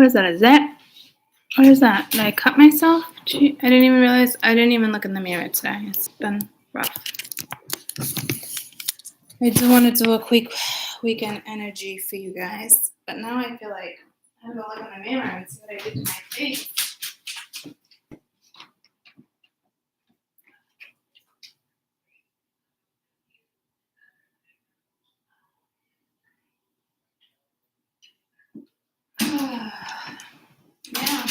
what is that? Is that? What is that? Did I cut myself? Gee, I didn't even realize. I didn't even look in the mirror today. It's been rough. I just want to do a quick weekend energy for you guys. But now I feel like I have to look in the mirror and see what I did to my face. Yeah.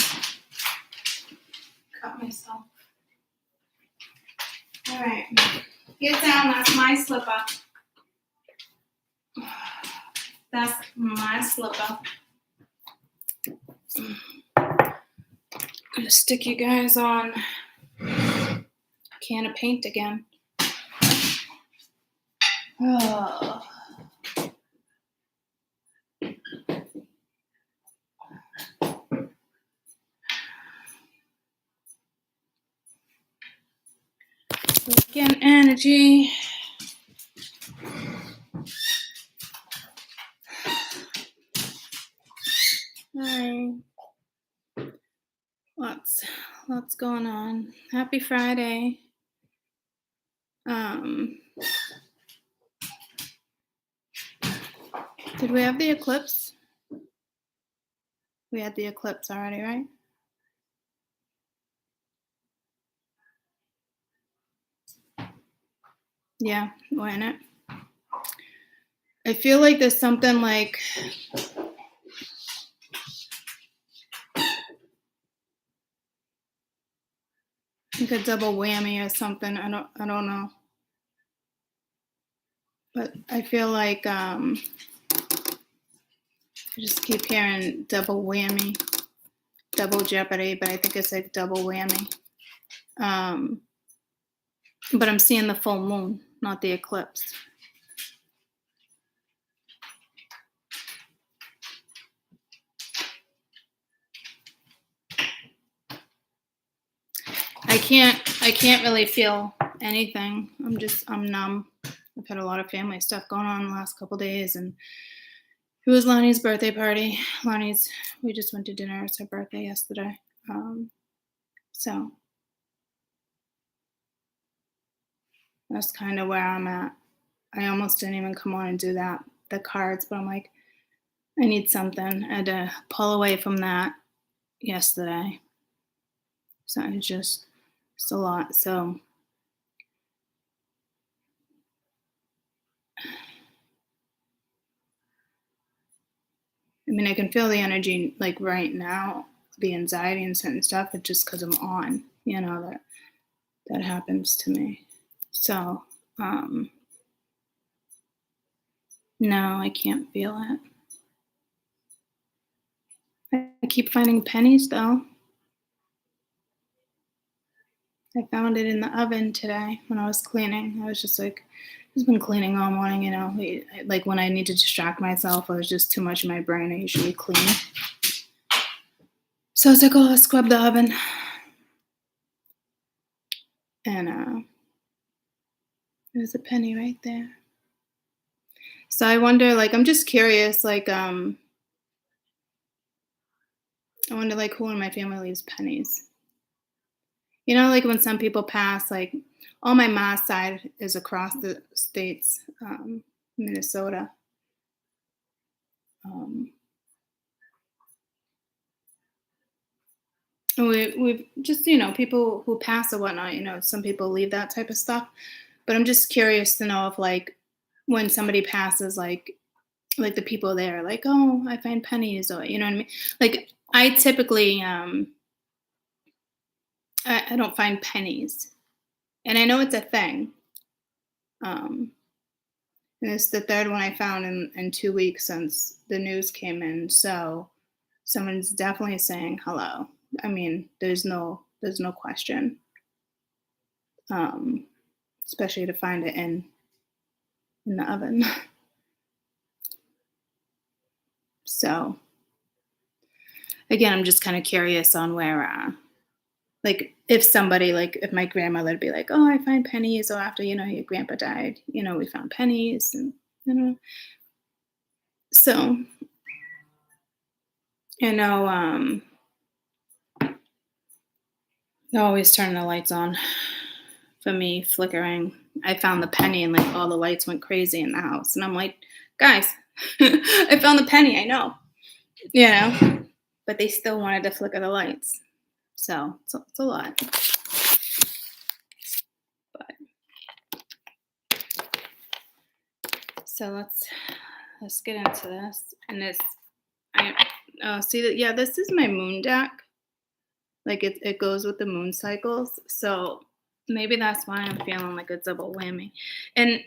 Cut myself. All right. Get down. That's my slipper. That's my slipper. I'm gonna stick you guys on a can of paint again. Oh. Weekend energy. Hi. Lots going on. Happy Friday. Did we have the eclipse? We had the eclipse already, right? Yeah, we're in it. I feel like there's something like a double whammy or something. I don't know. But I feel like I just keep hearing double whammy, double jeopardy, but I think it's like double whammy. But I'm seeing the full moon, not the eclipse. I can't really feel anything. I'm numb. I've had a lot of family stuff going on the last couple days, and it was Lonnie's birthday party. We just went to dinner. It's her birthday yesterday. So that's kind of where I'm at. I almost didn't even come on and do the cards, but I'm like, I need something. I had to pull away from that yesterday. So it's a lot. So I mean, I can feel the energy like right now, the anxiety and certain stuff, but just because I'm on, that happens to me. So, no, I can't feel it. I keep finding pennies though. I found it in the oven today when I was cleaning. I was just like, I've been cleaning all morning, like when I need to distract myself or there's just too much in my brain, I usually clean. So I was like, oh, let's scrub the oven. And there's a penny right there. So I wonder, like, I'm just curious, like, I wonder, like, who in my family leaves pennies? Like when some people pass, like, all my mom's side is across the states, Minnesota. We've just, people who pass or whatnot, some people leave that type of stuff. But I'm just curious to know if, like, when somebody passes, like the people there, like, oh, I find pennies, or, you know what I mean? Like, I typically, I don't find pennies. And I know it's a thing. And it's the third one I found in 2 weeks since the news came in. So someone's definitely saying hello. I mean, there's no question. Especially to find it in the oven. So again, I'm just kind of curious on where, like, if somebody, like, if my grandmother would be like, oh, I find pennies, or after, your grandpa died, we found pennies, and, so You know, I always turn the lights on for me flickering. I found the penny and like all the lights went crazy in the house. And I'm like, guys, I found the penny, I know. You know? But they still wanted to flicker the lights. So it's a lot. But so let's get into this. And this I see that, yeah, this is my moon deck. Like it goes with the moon cycles. So maybe that's why I'm feeling like a double whammy. And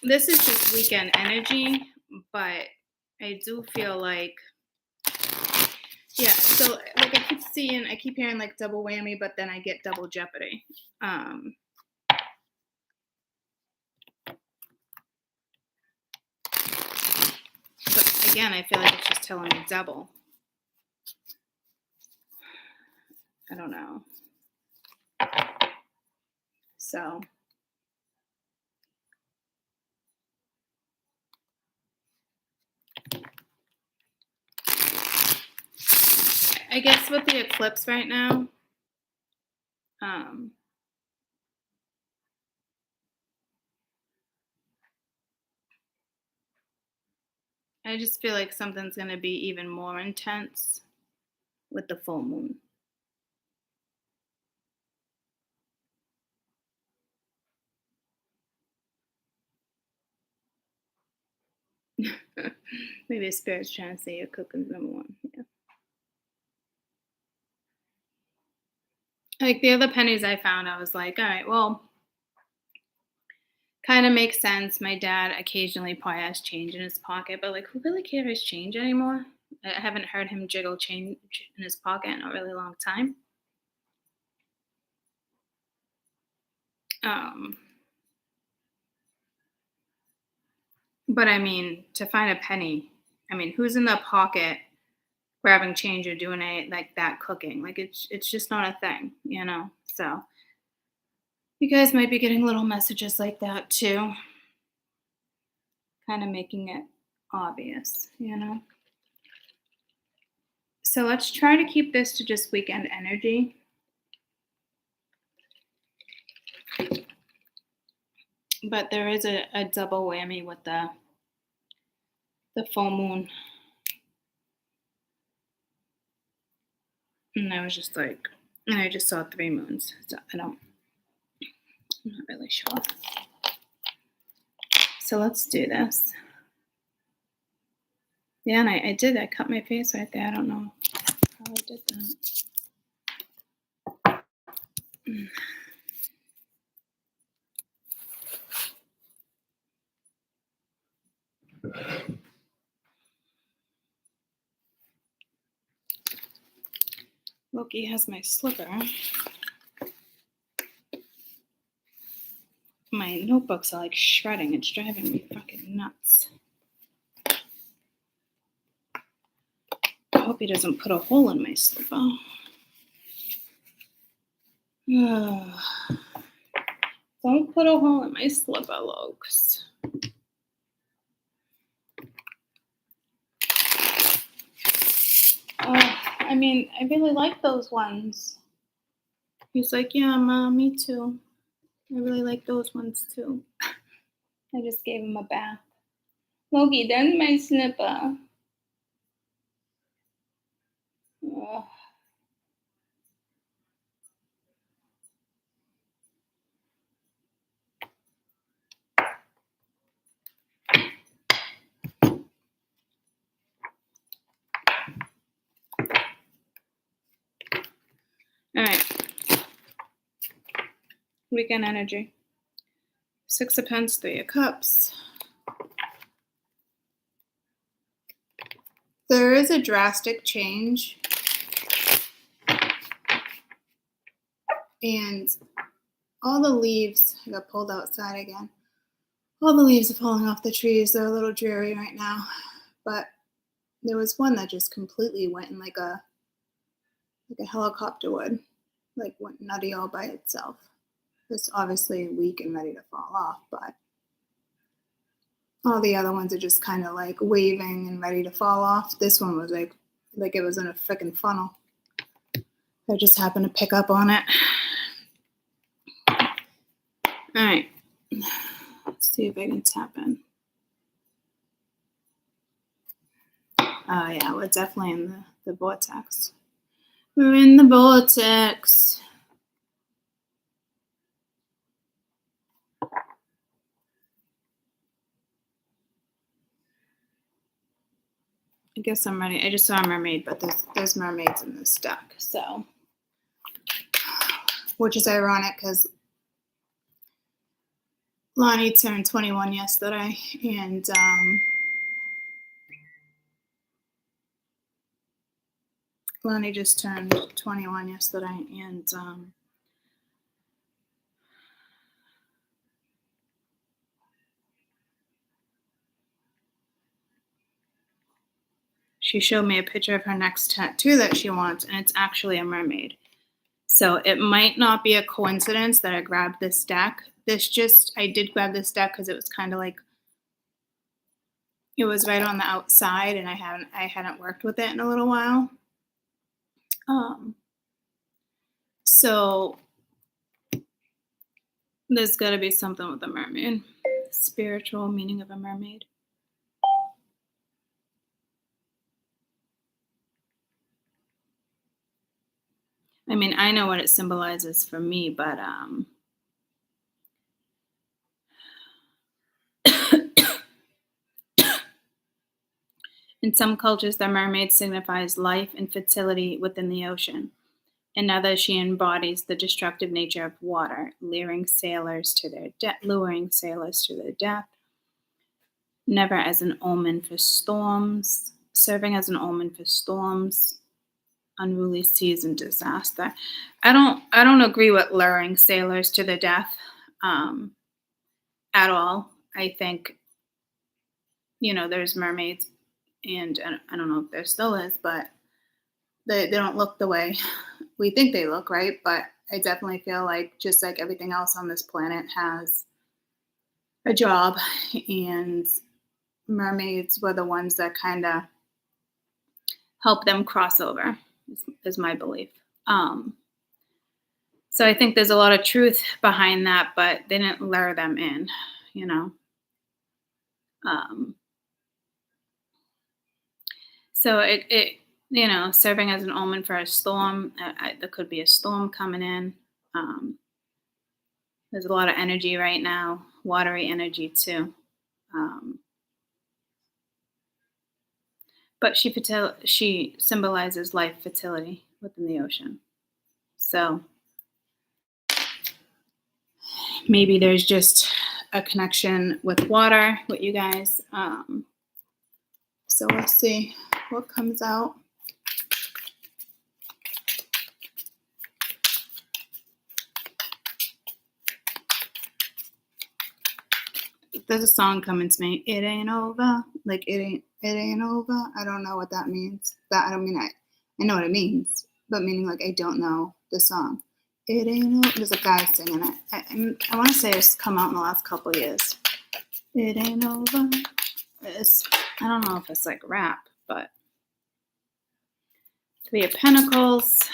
this is just weekend energy, but I do feel like, yeah, so like I keep hearing like double whammy, but then I get double jeopardy. But again, I feel like it's just telling me double. I don't know. So I guess with the eclipse right now, I just feel like something's going to be even more intense with the full moon. Maybe a spirit's trying to say your cooking's number one. Yeah. Like the other pennies I found, I was like, all right, well, kind of makes sense. My dad occasionally probably has change in his pocket, but like, who really carries change anymore? I haven't heard him jiggle change in his pocket in a really long time. Um, but I mean, to find a penny, I mean, who's in the pocket grabbing change or doing it like that cooking? Like it's just not a thing, you know. So you guys might be getting little messages like that too, kind of making it obvious, you know. So let's try to keep this to just weekend energy. But there is a double whammy with the full moon. And I was just like, and I just saw 3 moons. So I'm not really sure. So let's do this. Yeah, and I did. I cut my face right there. I don't know how I did that. Loki has my slipper. My notebooks are like shredding. It's driving me fucking nuts. I hope he doesn't put a hole in my slipper. Don't put a hole in my slipper, Lokes. I mean, I really like those ones. He's like, yeah, Mom, me too. I really like those ones too. I just gave him a bath. Loki, that's my slipper. Ugh. All right. Weekend energy. 6 of Pence, 3 of Cups. There is a drastic change. And all the leaves, I got pulled outside again. All the leaves are falling off the trees. They're a little dreary right now. But there was one that just completely went in like a helicopter would. Like went nutty all by itself. It's obviously weak and ready to fall off, but all the other ones are just kind of like waving and ready to fall off. This one was like like it was in a freaking funnel. I just happened to pick up on it. All right. Let's see if I can tap in. Oh, yeah, we're definitely in the vortex. We're in the vortex. I guess I'm ready. I just saw a mermaid, but there's mermaids in this deck, so. Which is ironic because Lonnie turned 21 yesterday, and Lonnie just turned 21 yesterday, and she showed me a picture of her next tattoo that she wants, and it's actually a mermaid. So it might not be a coincidence that I grabbed this deck. I did grab this deck because it was kind of like, it was right on the outside, and I hadn't worked with it in a little while. So there's got to be something with a mermaid. Spiritual meaning of a mermaid. I mean, I know what it symbolizes for me, but in some cultures, the mermaid signifies life and fertility within the ocean. In others, she embodies the destructive nature of water, luring sailors to their death, never as an omen for storms, serving as an omen for storms, unruly seas, and disaster. I don't agree with luring sailors to their death at all. I think, there's mermaids, and I don't know if there still is, but they don't look the way we think they look, right? But I definitely feel like just like everything else on this planet has a job, and mermaids were the ones that kind of help them cross over, is my belief. So I think there's a lot of truth behind that, but they didn't lure them in, So it serving as an omen for a storm. There could be a storm coming in. There's a lot of energy right now, watery energy too. But she symbolizes life, fertility within the ocean. So maybe there's just a connection with water with you guys. So we'll see what comes out. There's a song coming to me. It ain't over. Like it ain't over. I don't know what that means. I know what it means, but meaning like I don't know the song. It ain't over. There's a guy singing it. I want to say it's come out in the last couple of years. It ain't over. I don't know if it's like rap, but Three of Pentacles,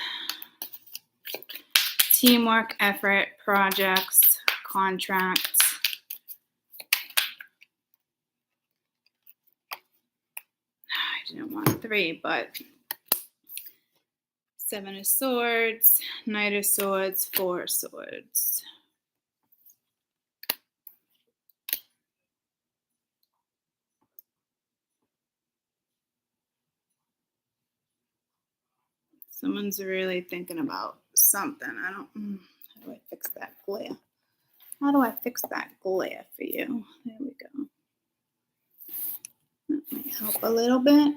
teamwork, effort, projects, contracts. I didn't want 3, but Seven of Swords, Knight of Swords, Four of Swords. Someone's really thinking about something. How do I fix that glare? How do I fix that glare for you? There we go. That might help a little bit.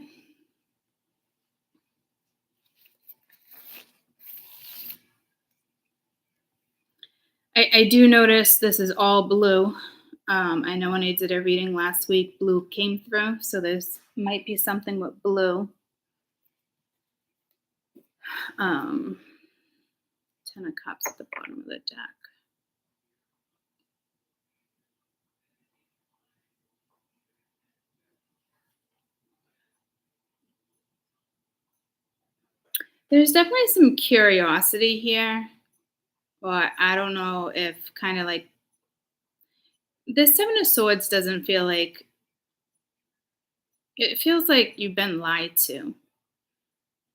I do notice this is all blue. I know when I did a reading last week, blue came through, so there's might be something with blue. 10 of Cups at the bottom of the deck. There's definitely some curiosity here, but I don't know if kind of like the Seven of Swords doesn't feel like it feels like you've been lied to.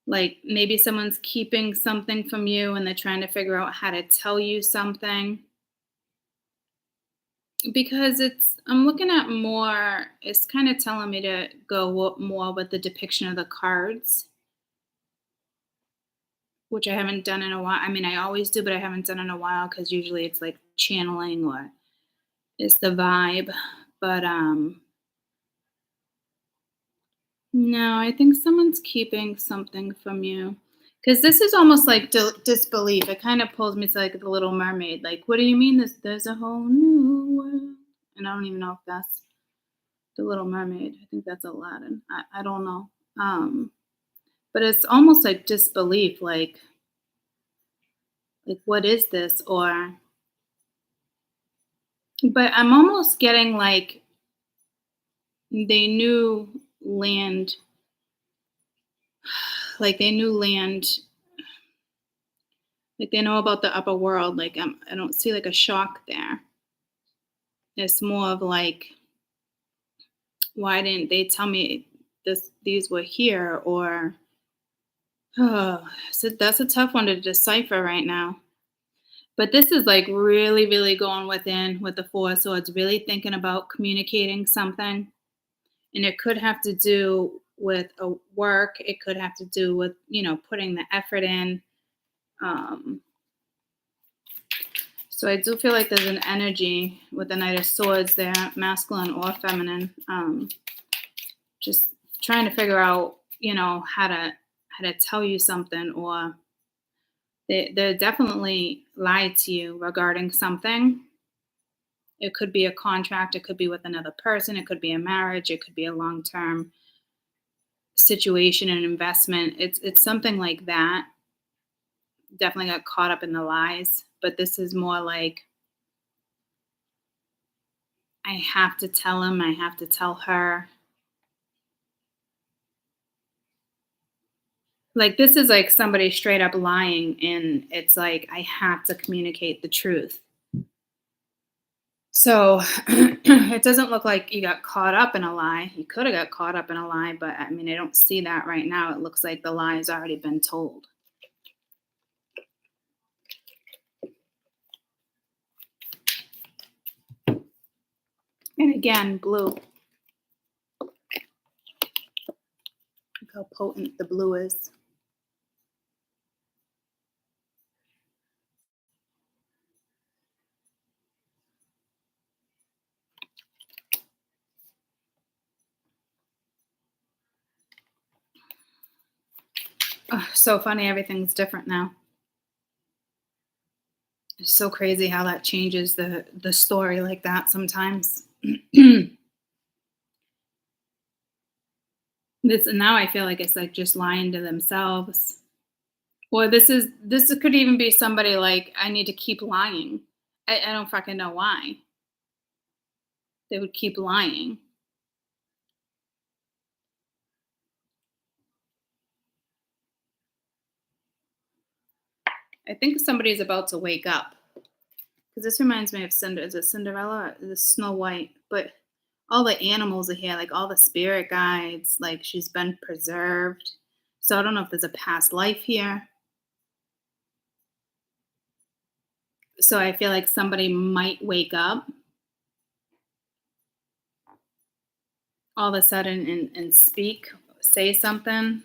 Like maybe someone's keeping something from you and they're trying to figure out how to tell you something. Because I'm looking at more, it's kind of telling me to go more with the depiction of the cards, which I haven't done in a while. I mean, I always do, but I haven't done in a while because usually it's like channeling or it's the vibe. But no, I think someone's keeping something from you. Because this is almost like disbelief. It kind of pulls me to like the Little Mermaid. Like, what do you mean? There's a whole new world, and I don't even know if that's the Little Mermaid. I think that's Aladdin. I don't know. Um, but it's almost like disbelief. Like what is this? Or, but I'm almost getting like they knew land, like they knew land, like they know about the upper world. Like I don't see like a shock there. It's more of like, why didn't they tell me these were here? Or, oh, so that's a tough one to decipher right now. But this is like really, really going within with the Four of Swords, really thinking about communicating something. And it could have to do with a work. It could have to do with, putting the effort in. Um, so I do feel like there's an energy with the Knight of Swords there, masculine or feminine. Just trying to figure out, how to tell you something, or they're definitely lied to you regarding something. It could be a contract, it could be with another person, it could be a marriage, it could be a long-term situation and investment. It's something like that. Definitely got caught up in the lies, but this is more like I have to tell him, I have to tell her. Like this is like somebody straight up lying, and it's like I have to communicate the truth. So it doesn't look like you got caught up in a lie. You could have got caught up in a lie, but I mean, I don't see that right now. It looks like the lie has already been told. And again, blue. Look how potent the blue is. Oh, so funny, everything's different now. It's so crazy how that changes the story like that sometimes. This now I feel like it's like just lying to themselves. Or this could even be somebody like I need to keep lying. I don't fucking know why they would keep lying. I think somebody's about to wake up because this reminds me of Is it Cinderella? Or is it Snow White? But all the animals are here, like all the spirit guides. Like she's been preserved. So I don't know if there's a past life here. So I feel like somebody might wake up all of a sudden and say something.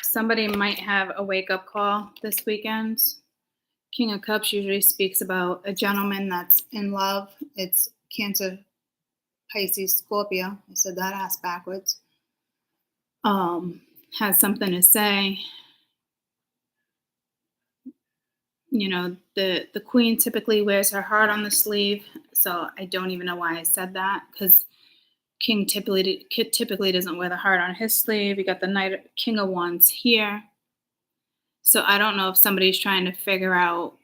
Somebody might have a wake up call this weekend. King of Cups usually speaks about a gentleman that's in love. It's Cancer, Pisces, Scorpio. I said that ass backwards. Has something to say. The queen typically wears her heart on the sleeve, so I don't even know why I said that, because King typically doesn't wear the heart on his sleeve. You got the King of Wands here. So I don't know if somebody's trying to figure out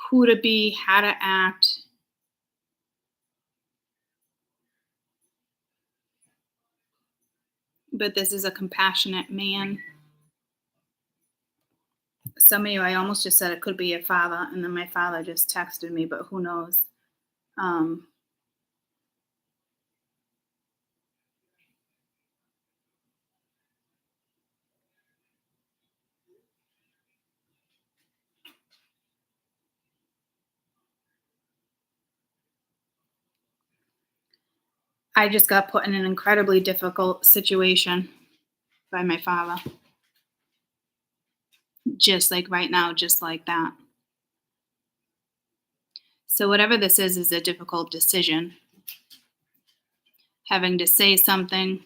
who to be, how to act. but this is a compassionate man. Some of you, I almost just said it could be your father, and then my father just texted me, but who knows? Um, I just got put in an incredibly difficult situation by my father, just like right now, just like that. So, whatever this is a difficult decision. Having to say something.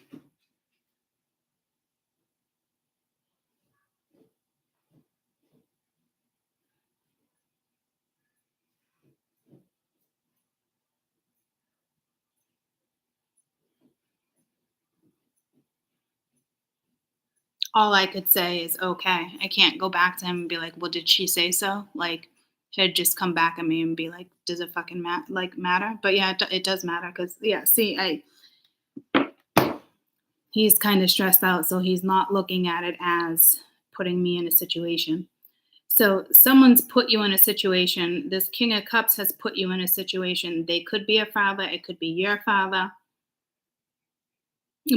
All I could say is okay. I can't go back to him and be like, "Well, did she say so?" Like, he'd just come back at me and be like, "Does it fucking matter?" But yeah, it does matter because yeah. See, he's kind of stressed out, so he's not looking at it as putting me in a situation. So someone's put you in a situation. This King of Cups has put you in a situation. They could be a father. It could be your father.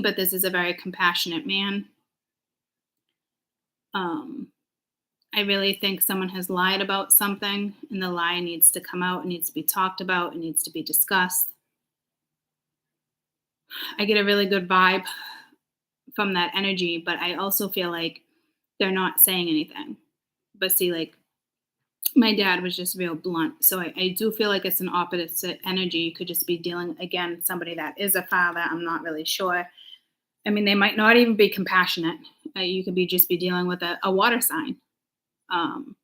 But this is a very compassionate man. Um, I really think someone has lied about something, and the lie needs to come out. It needs to be talked about. It needs to be discussed. I get a really good vibe from that energy, but I also feel like they're not saying anything. But see, like my dad was just real blunt. So I do feel like it's an opposite energy. You could just be dealing again somebody that is a father. I'm not really sure. I mean, they might not even be compassionate. You could be just be dealing with a water sign. Um,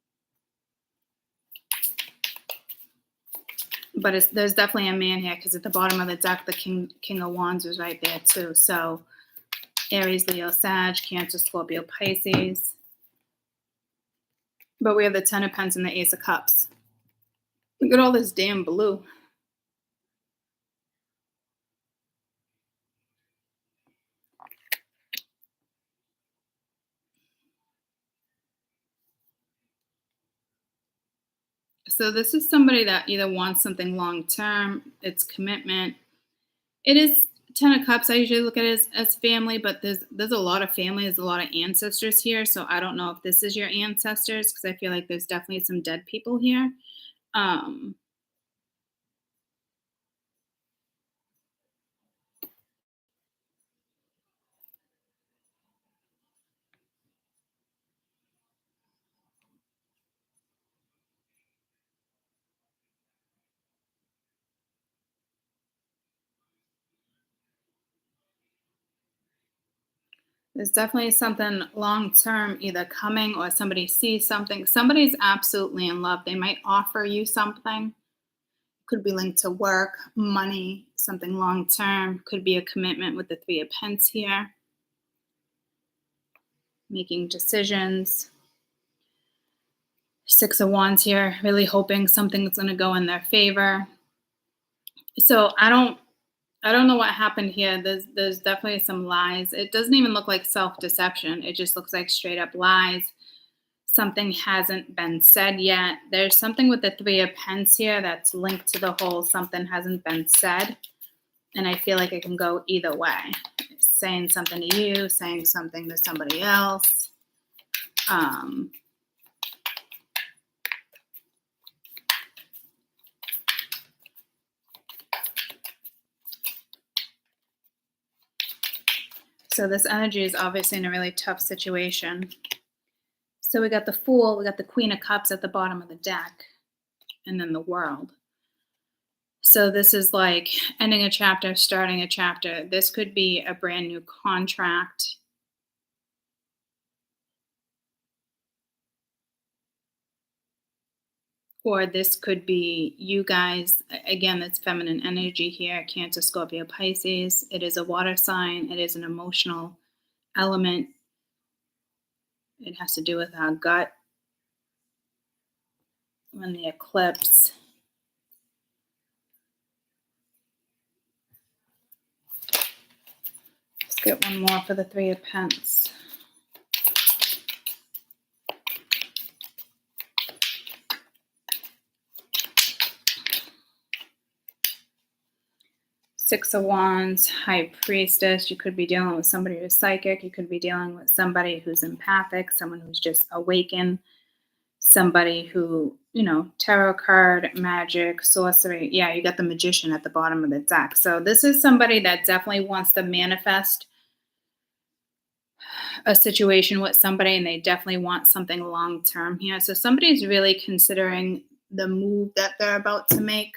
but there's definitely a man here because at the bottom of the deck, the King of Wands was right there too. So Aries, Leo, Sag, Cancer, Scorpio, Pisces. But we have the Ten of Pentacles and the Ace of Cups. Look at all this damn blue. So this is somebody that either wants something long term, it's commitment. It is Ten of Cups. I usually look at it as family, but there's a lot of family, there's a lot of ancestors here. So I don't know if this is your ancestors because I feel like there's definitely some dead people here. Um, there's definitely something long term either coming or somebody sees something. Somebody's absolutely in love. They might offer you something. Could be linked to work, money, something long term. Could be a commitment with the Three of Pentacles here. Making decisions. Six of Wands here, really hoping something's going to go in their favor. So I don't know what happened here. There's definitely some lies. It doesn't even look like self-deception. It just looks like straight up lies. Something hasn't been said yet. There's something with the Three of Pentacles here that's linked to the whole something hasn't been said. And I feel like it can go either way. Saying something to you, saying something to somebody else. So this energy is obviously in a really tough situation. So we got the Fool, we got the Queen of Cups at the bottom of the deck, and then the World. So this is like ending a chapter, starting a chapter. This could be a brand new contract. Or this could be you guys, again, that's feminine energy here, Cancer, Scorpio, Pisces. It is a water sign. It is an emotional element. It has to do with our gut. When the eclipse. Get one more for the Three of Pentacles. Six of Wands, High Priestess. You could be dealing with somebody who's psychic. You could be dealing with somebody who's empathic, someone who's just awakened, somebody who, you know, tarot card, magic, sorcery. Yeah, you got the Magician at the bottom of the deck. So this is somebody that definitely wants to manifest a situation with somebody, and they definitely want something long term here. So somebody's really considering the move that they're about to make.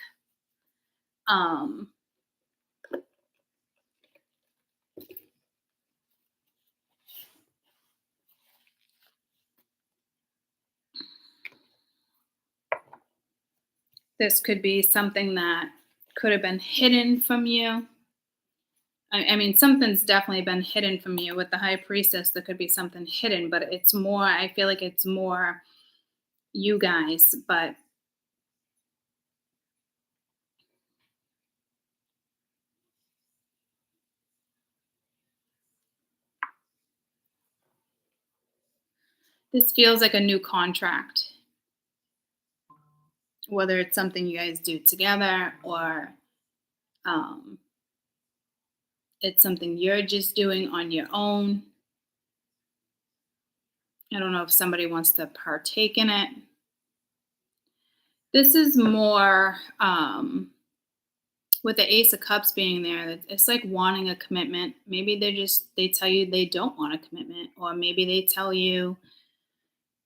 This could be something that could have been hidden from you. I mean, something's definitely been hidden from you with the High Priestess. There could be something hidden, but it's more, I feel like it's more you guys, but this feels like a new contract. Whether it's something you guys do together or it's something you're just doing on your own. I don't know if somebody wants to partake in it. This is more with the Ace of Cups being there, it's like wanting a commitment. Maybe they tell you they don't want a commitment, or maybe they tell you,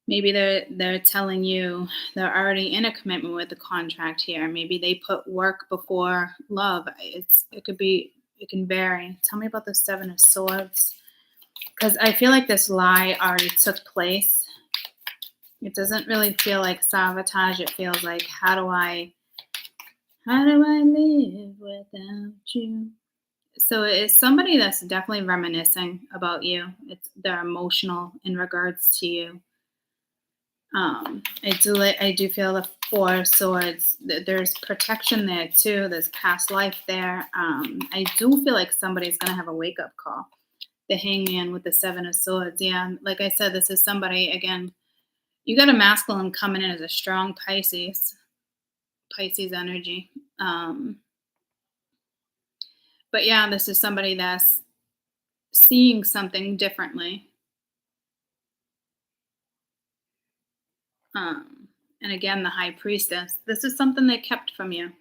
maybe they're telling you they're already in a commitment with the contract here. Maybe they put work before love. It can vary. Tell me about the Seven of Swords, because I feel like this lie already took place. It doesn't really feel like sabotage. It feels like, how do I live without you? So it's somebody that's definitely reminiscing about you. They're emotional in regards to you. I do feel the Four of Swords. There's protection there too. There's past life there. I do feel like somebody's gonna have a wake up call. The Hangman with the Seven of Swords. Yeah, like I said, this is somebody, again, you got a masculine coming in as a strong Pisces energy. But yeah, this is somebody that's seeing something differently. And again, the High Priestess. This is something they kept from you.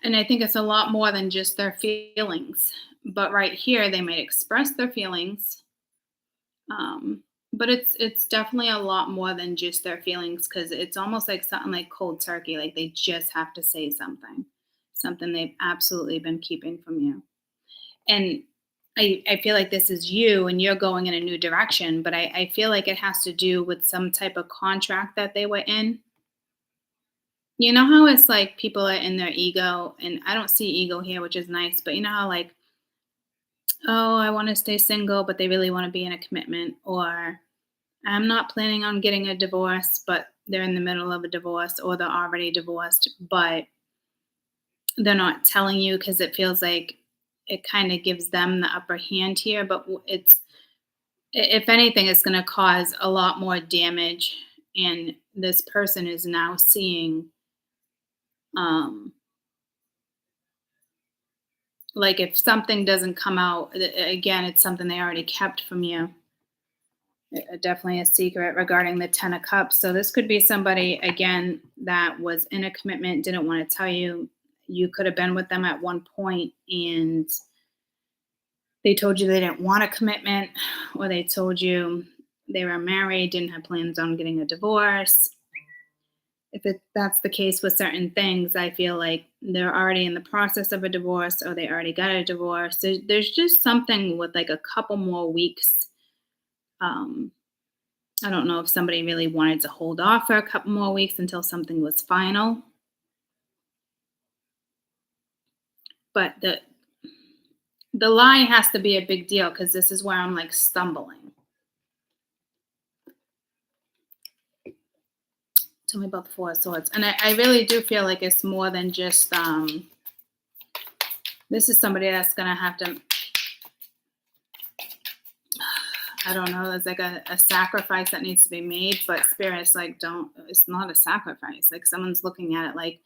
And I think it's a lot more than just their feelings. But right here, they might express their feelings. But it's definitely a lot more than just their feelings, because it's almost like something like cold turkey. Like they just have to say something they've absolutely been keeping from you. And I feel like this is you and you're going in a new direction, but I feel like it has to do with some type of contract that they were in. You know how it's like people are in their ego, and I don't see ego here, which is nice, but you know how like, oh, I want to stay single, but they really want to be in a commitment, or I'm not planning on getting a divorce, but they're in the middle of a divorce, or they're already divorced, but they're not telling you because it feels like it kind of gives them the upper hand here. But if anything, it's going to cause a lot more damage. And this person is now seeing, like if something doesn't come out, again, it's something they already kept from you. Definitely a secret regarding the Ten of Cups. So this could be somebody, again, that was in a commitment, didn't want to tell you. You could have been with them at one point and they told you they didn't want a commitment, or they told you they were married, didn't have plans on getting a divorce. If that's the case with certain things, I feel like they're already in the process of a divorce, or they already got a divorce. There's just something with like a couple more weeks. I don't know if somebody really wanted to hold off for a couple more weeks until something was final. But the lie has to be a big deal, because this is where I'm like stumbling. Tell me about the Four of Swords. And I really do feel like it's more than just, this is somebody that's going to have to I don't know, there's like a sacrifice that needs to be made, but spirit's like, don't, it's not a sacrifice. Like someone's looking at it like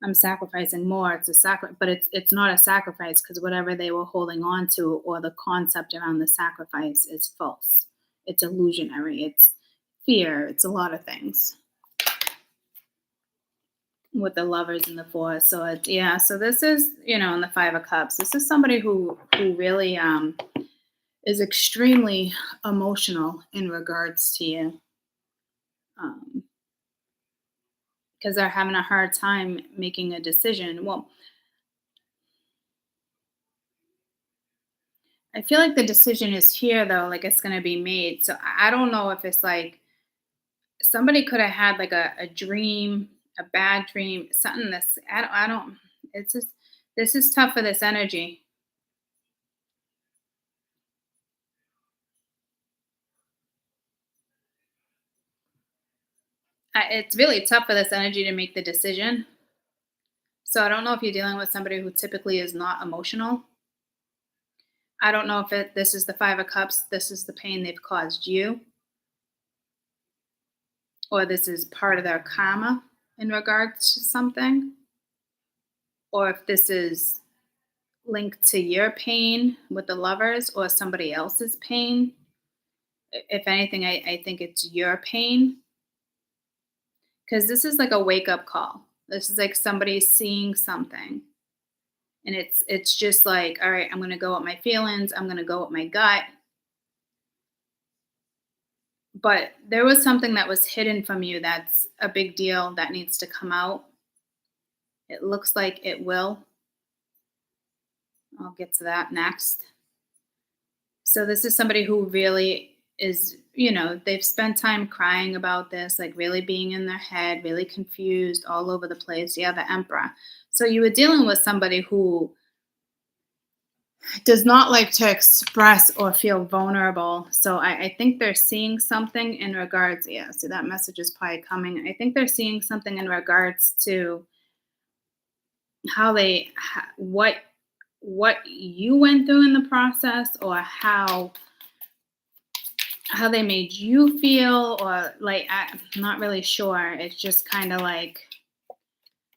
I'm sacrificing more. It's a but it's not a sacrifice because whatever they were holding on to or the concept around the sacrifice is false. It's illusionary. It's fear. It's a lot of things with the lovers and the four. So yeah. So this is in the Five of Cups. This is somebody who really is extremely emotional in regards to you. Because they're having a hard time making a decision. Well, I feel like the decision is here though, like it's gonna be made. So I don't know if it's like somebody could have had like a dream, a bad dream, something that's I don't it's just this is tough for this energy. It's really tough for this energy to make the decision. So I don't know if you're dealing with somebody who typically is not emotional. I don't know if this is the Five of Cups, this is the pain they've caused you, or this is part of their karma in regards to something, or if this is linked to your pain with the lovers or somebody else's pain. If anything, I think it's your pain because this is like a wake up call. This is like somebody seeing something. And it's just like, all right, I'm gonna go with my feelings, I'm gonna go with my gut. But there was something that was hidden from you that's a big deal that needs to come out. It looks like it will. I'll get to that next. So this is somebody who really is, they've spent time crying about this, like really being in their head, really confused, all over the place. Yeah, the Emperor. So you were dealing with somebody who does not like to express or feel vulnerable. So I think they're seeing something in regards. Yeah, so that message is probably coming. I think they're seeing something in regards to how what you went through in the process, or how they made you feel, or like I'm not really sure. It's just kind of like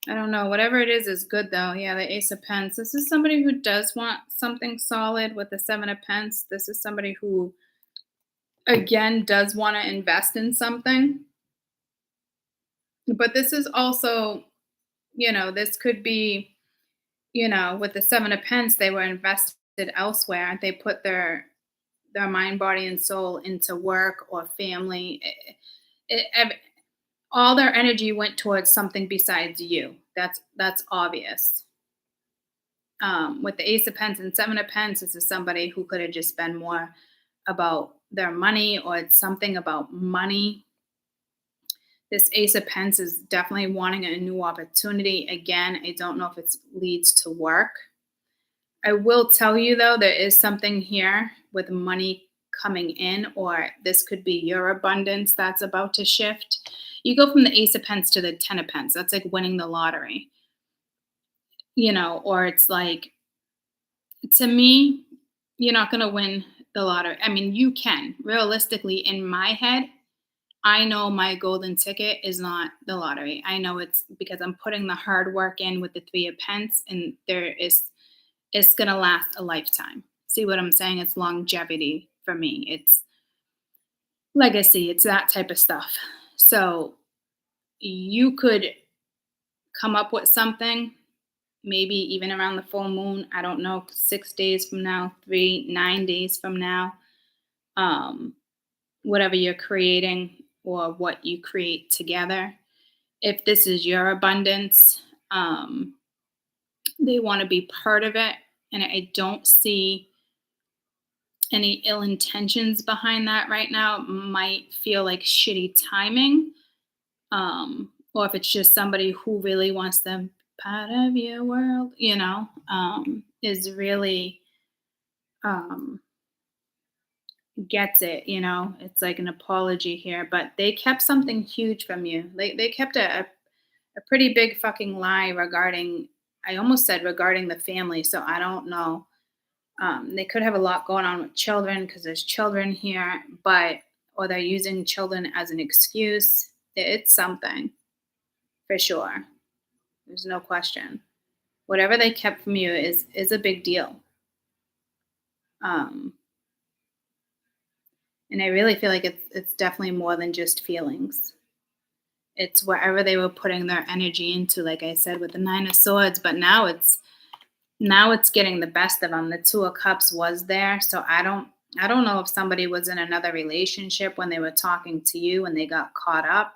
I don't know. Whatever it is good though. Yeah, the Ace of Pence. This is somebody who does want something solid with the Seven of Pence. This is somebody who again does want to invest in something. But this is also, this could be, with the Seven of Pence, they were invested elsewhere. They put their mind, body, and soul into work or family. All their energy went towards something besides you. That's obvious. With the Ace of Pence and Seven of Pence, this is somebody who could have just been more about their money, or it's something about money. This Ace of Pence is definitely wanting a new opportunity. Again, I don't know if it leads to work. I will tell you though, there is something here with money coming in, or this could be your abundance that's about to shift. You go from the Ace of Pence to the Ten of Pence. That's like winning the lottery, or it's like, to me, you're not going to win the lottery. I mean, you can. Realistically, in my head, I know my golden ticket is not the lottery. I know it's because I'm putting the hard work in with the Three of Pence, and it's going to last a lifetime. See what I'm saying? It's longevity for me. It's legacy. It's that type of stuff. So you could come up with something, maybe even around the full moon. I don't know, 6 days from now, 9 days from now, whatever you're creating or what you create together. If this is your abundance, they want to be part of it. And I don't see any ill intentions behind that right now. It might feel like shitty timing. Or if it's just somebody who really wants them part of your world, is really gets it, it's like an apology here, but they kept something huge from you. They kept a pretty big fucking lie regarding, I almost said regarding the family, so I don't know. They could have a lot going on with children because there's children here, or they're using children as an excuse. It's something for sure. There's no question. Whatever they kept from you is a big deal. Um, and I really feel like it's definitely more than just feelings. It's wherever they were putting their energy into, like I said, with the Nine of Swords, but now it's getting the best of them. The Two of Cups was there, so I don't know if somebody was in another relationship when they were talking to you and they got caught up,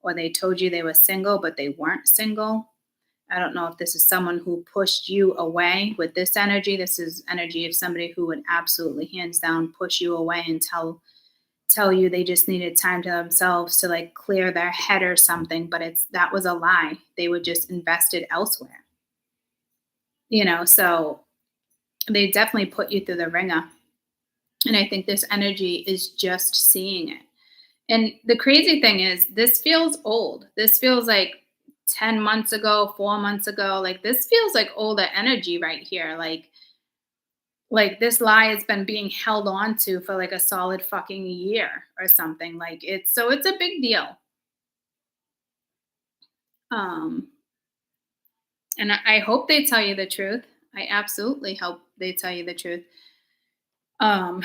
or they told you they were single but they weren't single. I don't know if this is someone who pushed you away with this energy. This is energy of somebody who would absolutely hands down push you away and tell you they just needed time to themselves to like clear their head or something, but that was a lie. They were just invested elsewhere. So they definitely put you through the ringer. And I think this energy is just seeing it. And the crazy thing is, this feels old. This feels like 10 months ago, 4 months ago. Like, this feels like older energy right here. Like this lie has been being held on to for like a solid fucking year or something. Like, it's a big deal. Um, and I hope they tell you the truth. I absolutely hope they tell you the truth. Um,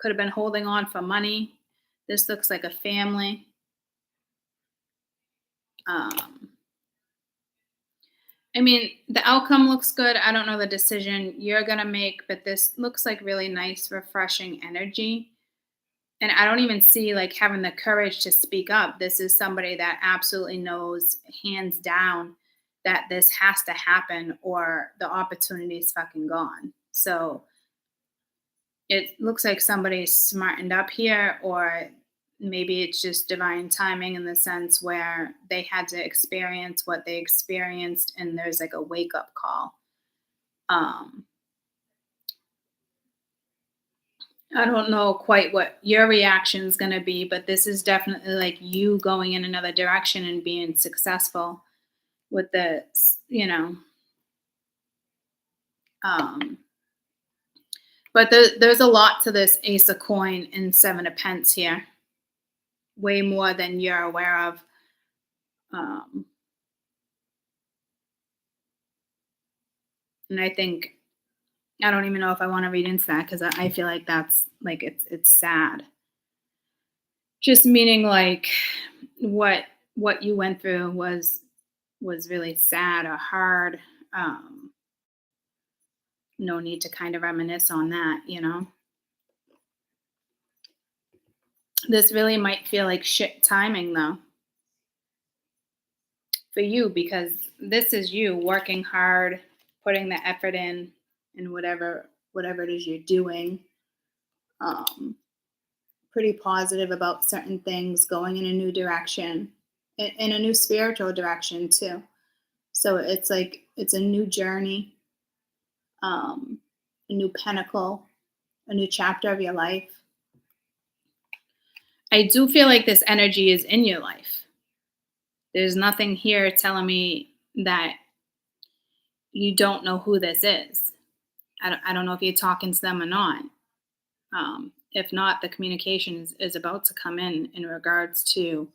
could have been holding on for money. This looks like a family. Um, I mean, the outcome looks good. I don't know the decision you're going to make, but this looks like really nice, refreshing energy. And I don't even see like having the courage to speak up. This is somebody that absolutely knows, hands down, that this has to happen or the opportunity is fucking gone. So it looks like somebody's smartened up here, or maybe it's just divine timing in the sense where they had to experience what they experienced and there's like a wake up call. Um, I don't know quite what your reaction is going to be, but this is definitely like you going in another direction and being successful with this, Um, but there's a lot to this Ace of Coin and Seven of Pence here, way more than you're aware of. Um, and I don't even know if I want to read into that because I feel like that's like it's sad. Just meaning like what you went through was really sad or hard. Um, no need to kind of reminisce on that. This really might feel like shit timing though for you, because this is you working hard, putting the effort in whatever it is you're doing. Um, Pretty positive about certain things, going in a new direction, in a new spiritual direction too. So it's like it's a new journey, a new pinnacle, a new chapter of your life. I do feel like this energy is in your life. There's nothing here telling me that you don't know who this is. I don't know if you're talking to them or not. If not, the communication is about to come in regards to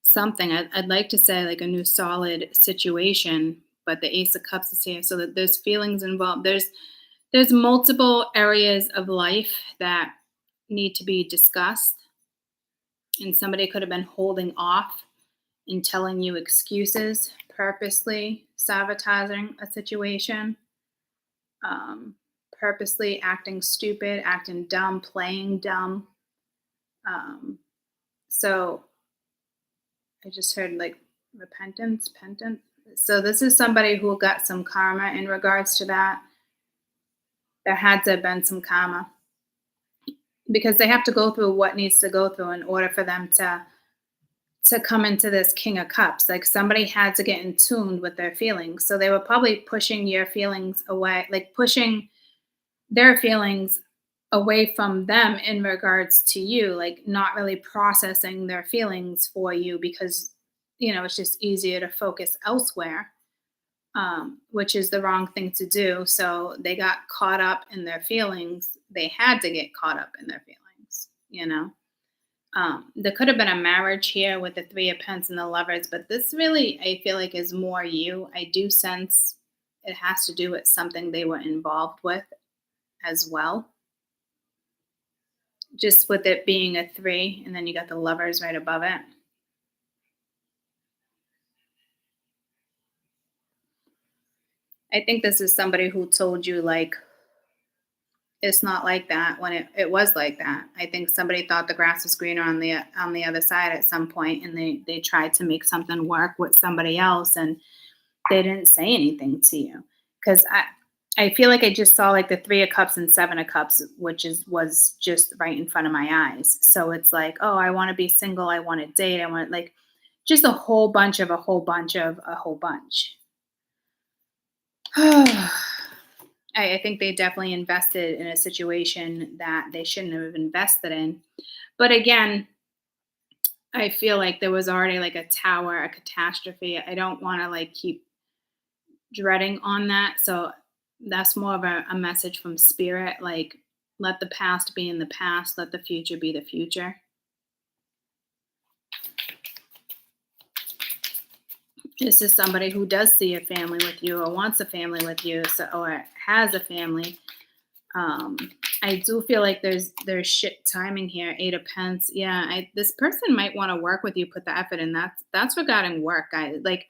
something. I'd like to say like a new solid situation, but the Ace of Cups is here, so that there's feelings involved. There's multiple areas of life that need to be discussed, and somebody could have been holding off and telling you excuses, purposely sabotaging a situation, purposely acting stupid, acting dumb, playing dumb. So I just heard like repentance, pentant. So this is somebody who got some karma in regards to that. There had to have been some karma because they have to go through what needs to go through in order for them to come into this King of Cups. Like somebody had to get in tune with their feelings. So they were probably pushing your feelings away, like pushing their feelings away from them in regards to you, like not really processing their feelings for you because, it's just easier to focus elsewhere. which is the wrong thing to do. So they got caught up in their feelings. They had to get caught up in their feelings, you know. There could have been a marriage here with the Three of Pence and the Lovers, but this really, I feel like, is more you. I do sense it has to do with something they were involved with as well. Just with it being a three, and then you got the Lovers right above it. I think this is somebody who told you, like, it's not like that when it was like that. I think somebody thought the grass was greener on the other side at some point, and they tried to make something work with somebody else, and they didn't say anything to you. Because I feel like I just saw like the Three of Cups and Seven of Cups, which was just right in front of my eyes. So it's like, oh, I want to be single, I want to date, I want like just a whole bunch of a whole bunch of a whole bunch. I think they definitely invested in a situation that they shouldn't have invested in. But again, I feel like there was already like a tower, a catastrophe. I don't want to like keep dreading on that. So that's more of a message from spirit. Like, let the past be in the past, let the future be the future. This is somebody who does see a family with you or wants a family with you, so or has a family. I do feel like there's shit timing here. Eight of Pence. Yeah, this person might want to work with you, put the effort in. That's regarding work, guys. Like,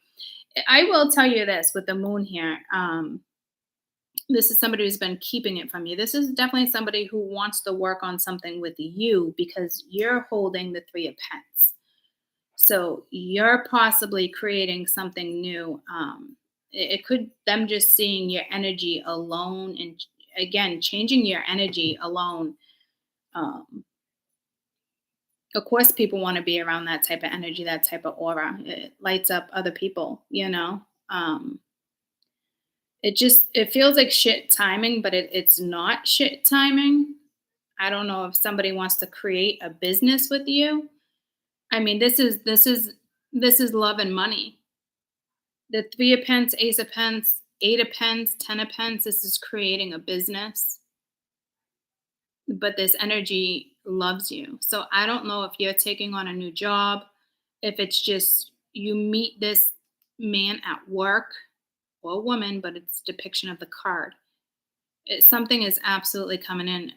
I will tell you this with the moon here. This is somebody who's been keeping it from you. This is definitely somebody who wants to work on something with you because you're holding the Three of Pence. So you're possibly creating something new. It could them just seeing your energy alone, and again changing your energy alone. Um, of course, people want to be around that type of energy, that type of aura. It lights up other people, you know. It feels like shit timing, but it's not shit timing. I don't know if somebody wants to create a business with you. I mean, this is love and money. The Three of Pence, Ace of Pence, Eight of Pence, Ten of Pence. This is creating a business, but this energy loves you. So I don't know if you're taking on a new job, if it's just you meet this man at work or a woman, but it's depiction of the card. Something is absolutely coming in.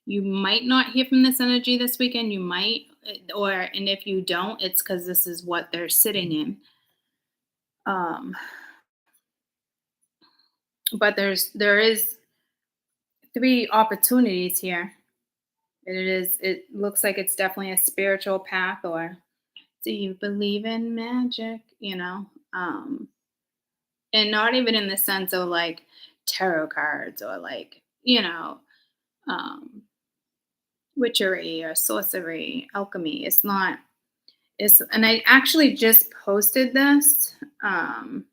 You might not hear from this energy this weekend. You might, and if you don't, it's because this is what they're sitting in. Um, but there is three opportunities here. It looks like it's definitely a spiritual path, or do you believe in magic? And not even in the sense of like tarot cards or like, um, witchery or sorcery, alchemy. It's not. And I actually just posted this. And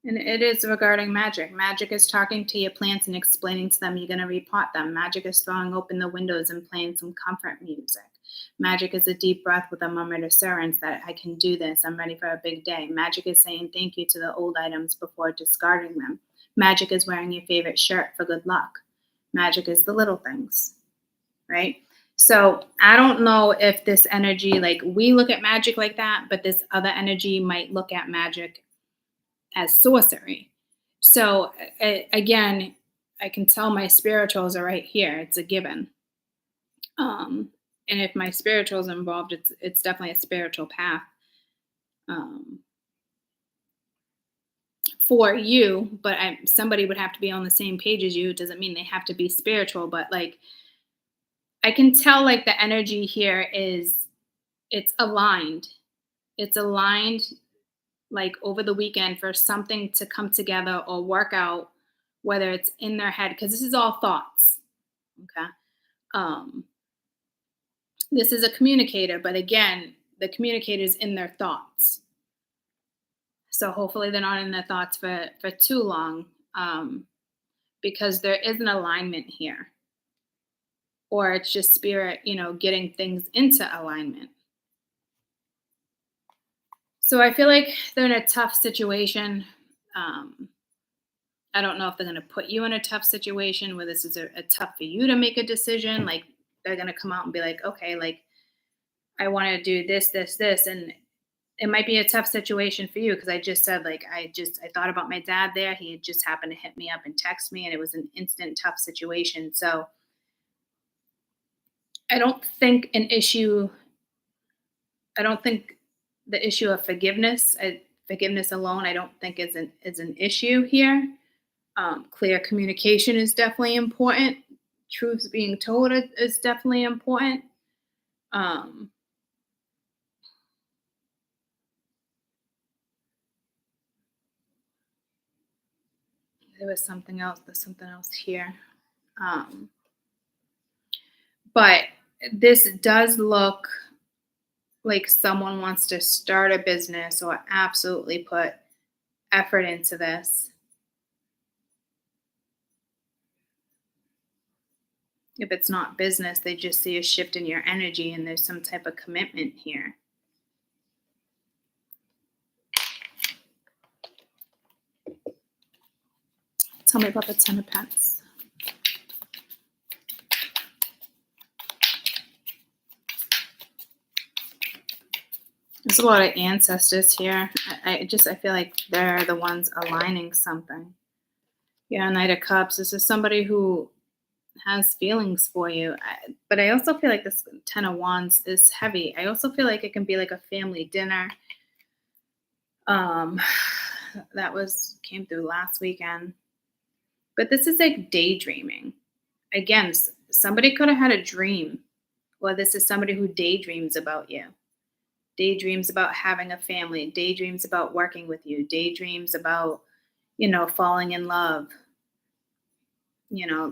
it is regarding magic. Magic is talking to your plants and explaining to them you're going to repot them. Magic is throwing open the windows and playing some comfort music. Magic is a deep breath with a moment of assurance that I can do this. I'm ready for a big day. Magic is saying thank you to the old items before discarding them. Magic is wearing your favorite shirt for good luck. Magic is the little things, right? So I don't know if this energy, like we look at magic like that, but this other energy might look at magic as sorcery. So again, I can tell my spirituals are right here. It's a given. And if my spirituals involved, it's definitely a spiritual path um, for you. But somebody would have to be on the same page as you. It doesn't mean they have to be spiritual, but like I can tell like the energy here is it's aligned. It's aligned like over the weekend for something to come together or work out, whether it's in their head, because this is all thoughts. Okay. Um, this is a communicator, but again, the communicator is in their thoughts. So hopefully they're not in their thoughts for too long, because there is an alignment here. Or it's just spirit, getting things into alignment. So I feel like they're in a tough situation. Um, I don't know if they're going to put you in a tough situation where this is a tough for you to make a decision. Like they're going to come out and be like, okay, like I want to do this, this, this. And it might be a tough situation for you because I just said, like, I thought about my dad there. He had just happened to hit me up and text me, and it was an instant tough situation. So I don't think an issue, I don't think the issue of forgiveness alone, I don't think is an issue here. Clear communication is definitely important. Truth being told is definitely important. Um, there was something else. There's something else here. Um, but this does look like someone wants to start a business or absolutely put effort into this. If it's not business, they just see a shift in your energy and there's some type of commitment here. Tell me about the Ten of Pentacles. There's a lot of ancestors here. I feel like they're the ones aligning something. Yeah, Knight of Cups. This is somebody who has feelings for you. But I also feel like this Ten of Wands is heavy. I also feel like it can be like a family dinner. That came through last weekend. But this is like daydreaming. Again, somebody could have had a dream. Well, this is somebody who daydreams about you. Daydreams about having a family, daydreams about working with you, daydreams about, falling in love,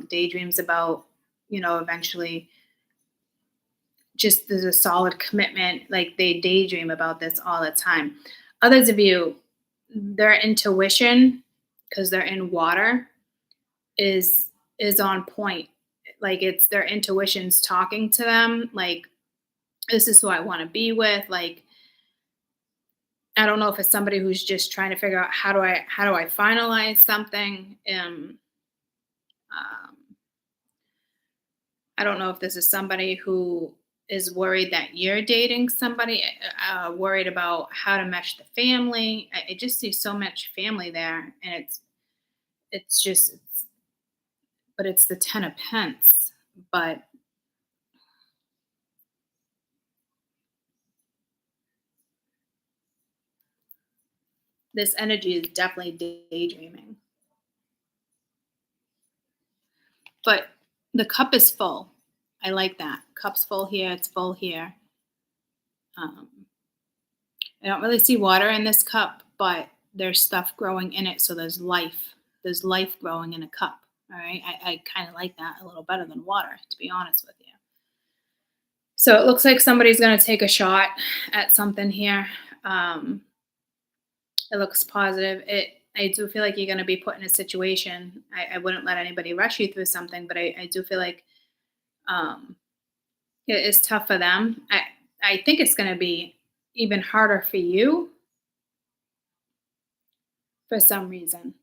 daydreams about, eventually just there's a solid commitment. Like they daydream about this all the time. Others of you, their intuition, because they're in water, is on point. Like it's their intuition's talking to them. Like, this is who I want to be with. Like, I don't know if it's somebody who's just trying to figure out how do I finalize something. I don't know if this is somebody who is worried that you're dating somebody, worried about how to mesh the family. I just see so much family there, and but it's the Ten of Pentacles. But this energy is definitely daydreaming. But the cup is full. I like that. Cup's full here. It's full here. I don't really see water in this cup, but there's stuff growing in it. So there's life. There's life growing in a cup. All right. I kind of like that a little better than water, to be honest with you. So it looks like somebody's going to take a shot at something here. It looks positive. I do feel like you're going to be put in a situation. I wouldn't let anybody rush you through something, but I do feel like it is tough for them. I think it's going to be even harder for you for some reason.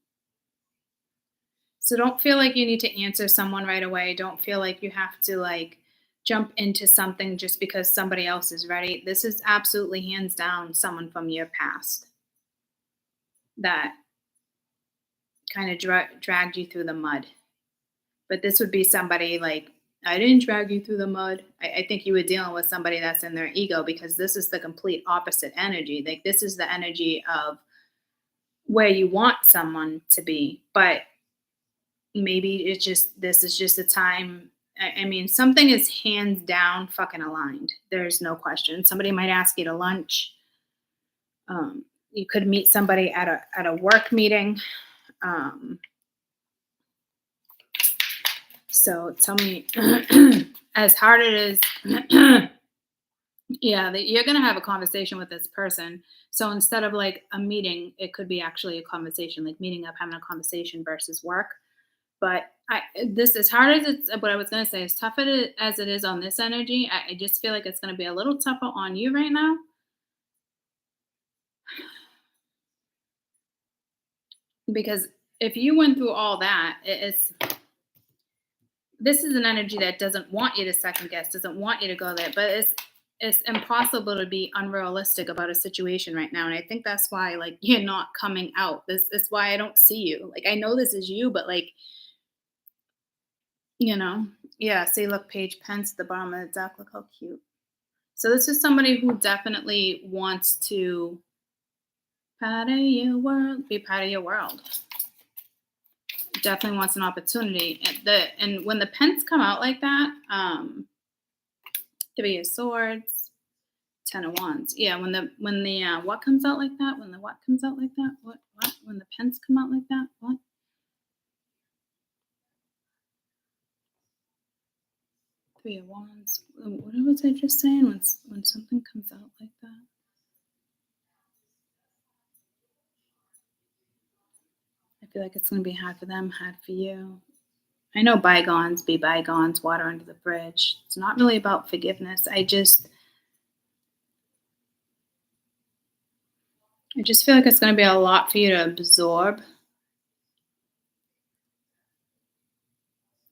So don't feel like you need to answer someone right away. Don't feel like you have to like jump into something just because somebody else is ready. This is absolutely hands down someone from your past that kind of dragged you through the mud. But this would be somebody like, I didn't drag you through the mud. I think you were dealing with somebody that's in their ego, because this is the complete opposite energy. Like this is the energy of where you want someone to be. But maybe this is just a time. I mean, something is hands down fucking aligned. There's no question. Somebody might ask you to lunch. You could meet somebody at a work meeting. So tell me, as hard it is, yeah, you're going to have a conversation with this person. So instead of like a meeting, it could be actually a conversation, like meeting up, having a conversation versus work. But this, as hard as it's, what I was going to say, as tough as it is on this energy, I just feel like it's going to be a little tougher on you right now. Because if you went through all that, this is an energy that doesn't want you to second guess, doesn't want you to go there, but it's impossible to be unrealistic about a situation right now. And I think that's why like you're not coming out. This is why I don't see you. Like I know this is you, but like, you know, yeah, see look, Page Pence at the bottom of the deck. Look how cute. So this is somebody who definitely wants to be part of your world. Definitely wants an opportunity. And when the pens come out like that, Three of Swords, Ten of Wands. Yeah, when the what comes out like that? When the what comes out like that? What? When the pens come out like that? What? Three of Wands. What was I just saying? When something comes out like that? I feel like it's going to be hard for them, hard for you. I know bygones be bygones, water under the bridge. It's not really about forgiveness. I just feel like it's going to be a lot for you to absorb.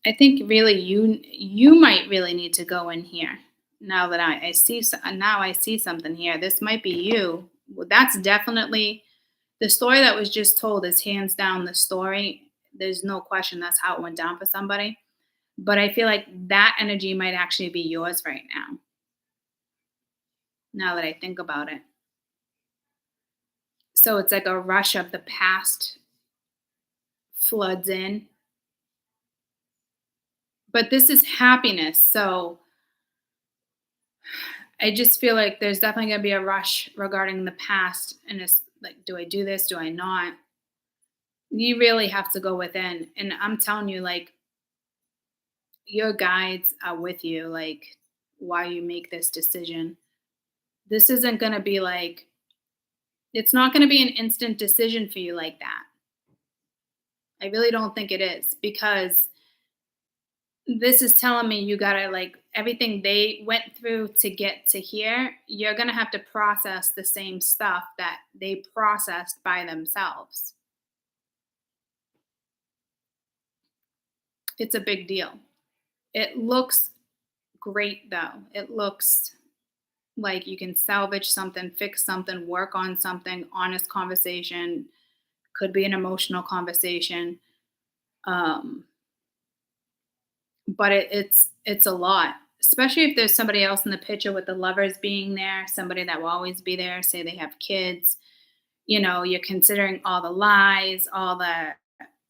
I think really you might really need to go in here. Now that I see something here. This might be you. Well, that's definitely the story that was just told is hands down the story. There's no question that's how it went down for somebody. But I feel like that energy might actually be yours right now. Now that I think about it. So it's like a rush of the past floods in. But this is happiness. So I just feel like there's definitely going to be a rush regarding the past. And it's like, do I do this? Do I not? You really have to go within. And I'm telling you, like, your guides are with you, like, while you make this decision. This isn't going to be like, it's not going to be an instant decision for you like that. I really don't think it is, because this is telling me you gotta, like, everything they went through to get to here, you're gonna have to process the same stuff that they processed by themselves. It's a big deal. It looks great though. It looks like you can salvage something, fix something, work on something, honest conversation, could be an emotional conversation. Um, but it's a lot, especially if there's somebody else in the picture with the lovers being there, somebody that will always be there, say they have kids. You're considering all the lies, all the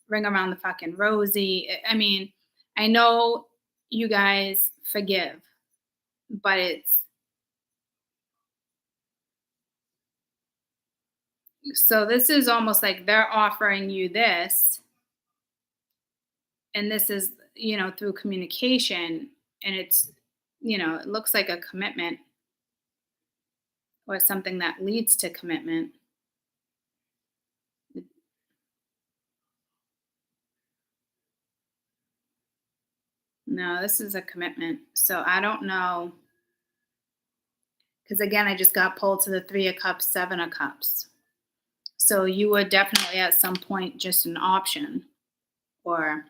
ring around the fucking rosy. I mean, I know you guys forgive, but it's so this is almost like they're offering you this, and this is, through communication, and it's, it looks like a commitment or something that leads to commitment. No, this is a commitment. So I don't know. Because again, I just got pulled to the Three of Cups, Seven of Cups. So you were definitely at some point just an option or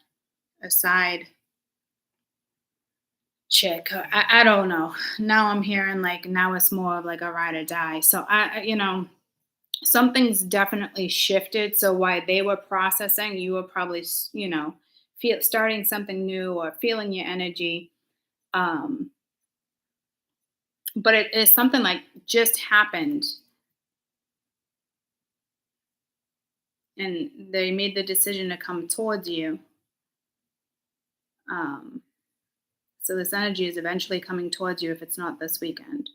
a side chick. I don't know. Now I'm hearing like now it's more of like a ride or die. So something's definitely shifted. So while they were processing, you were probably, starting something new or feeling your energy. But it is something like just happened, and they made the decision to come towards you. So this energy is eventually coming towards you if it's not this weekend.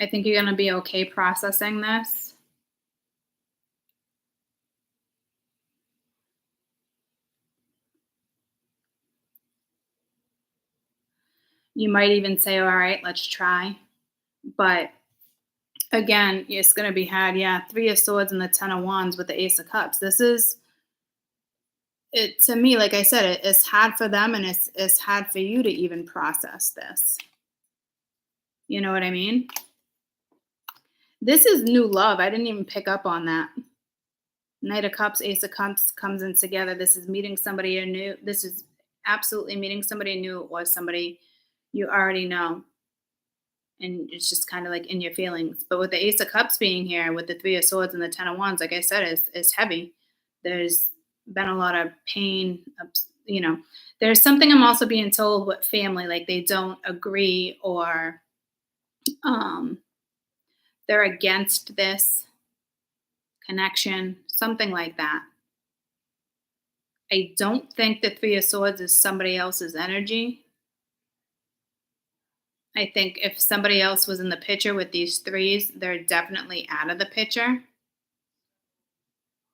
I think you're going to be okay processing this. You might even say, all right, let's try. But again, it's going to be hard. Yeah, Three of Swords and the Ten of Wands with the Ace of Cups. This is, it to me, like I said, it's hard for them, and it's hard for you to even process this. You know what I mean? This is new love. I didn't even pick up on that. Knight of Cups, Ace of Cups comes in together. This is meeting somebody new. This is absolutely meeting somebody new or somebody you already know. And it's just kind of like in your feelings. But with the Ace of Cups being here, with the Three of Swords and the Ten of Wands, like I said, is heavy. There's been a lot of pain. You know, there's something I'm also being told with family, like they don't agree or um, they're against this connection, something like that. I don't think the Three of Swords is somebody else's energy. I think if somebody else was in the picture with these threes, they're definitely out of the picture.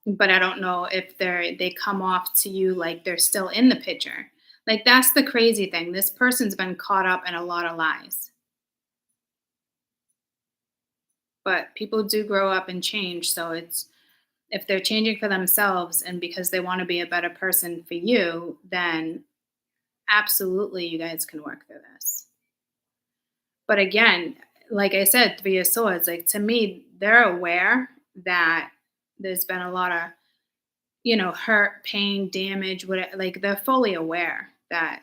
But I don't know if they come off to you like they're still in the picture. Like that's the crazy thing. This person's been caught up in a lot of lies. But people do grow up and change, so it's if they're changing for themselves and because they want to be a better person for you, then absolutely you guys can work through this. But again, like I said, Three of Swords, like to me, they're aware that there's been a lot of, hurt, pain, damage, what like they're fully aware that,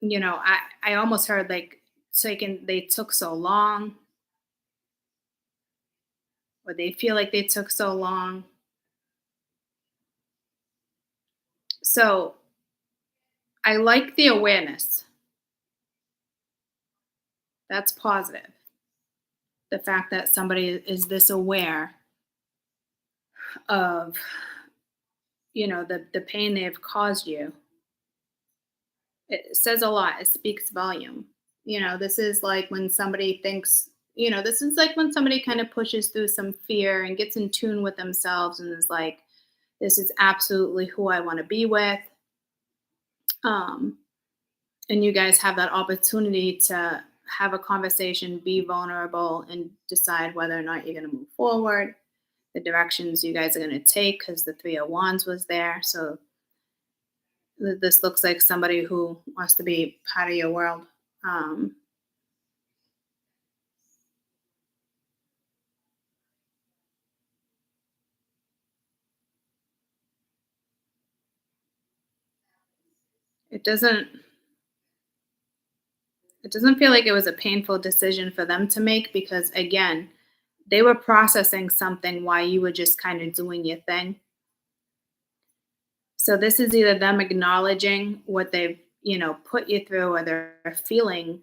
I almost heard like they took so long, or they feel like they took so long. So I like the awareness. That's positive. The fact that somebody is this aware of, the pain they've caused you. It says a lot. It speaks volume. This is like when somebody thinks, this is like when somebody kind of pushes through some fear and gets in tune with themselves and is like, this is absolutely who I want to be with. Um, and you guys have that opportunity to have a conversation, be vulnerable, and decide whether or not you're going to move forward, the directions you guys are going to take, because the Three of Wands was there. So this looks like somebody who wants to be part of your world. Um, it doesn't it doesn't feel like it was a painful decision for them to make because again, they were processing something while you were just kind of doing your thing. So this is either them acknowledging what they've, put you through, or they're feeling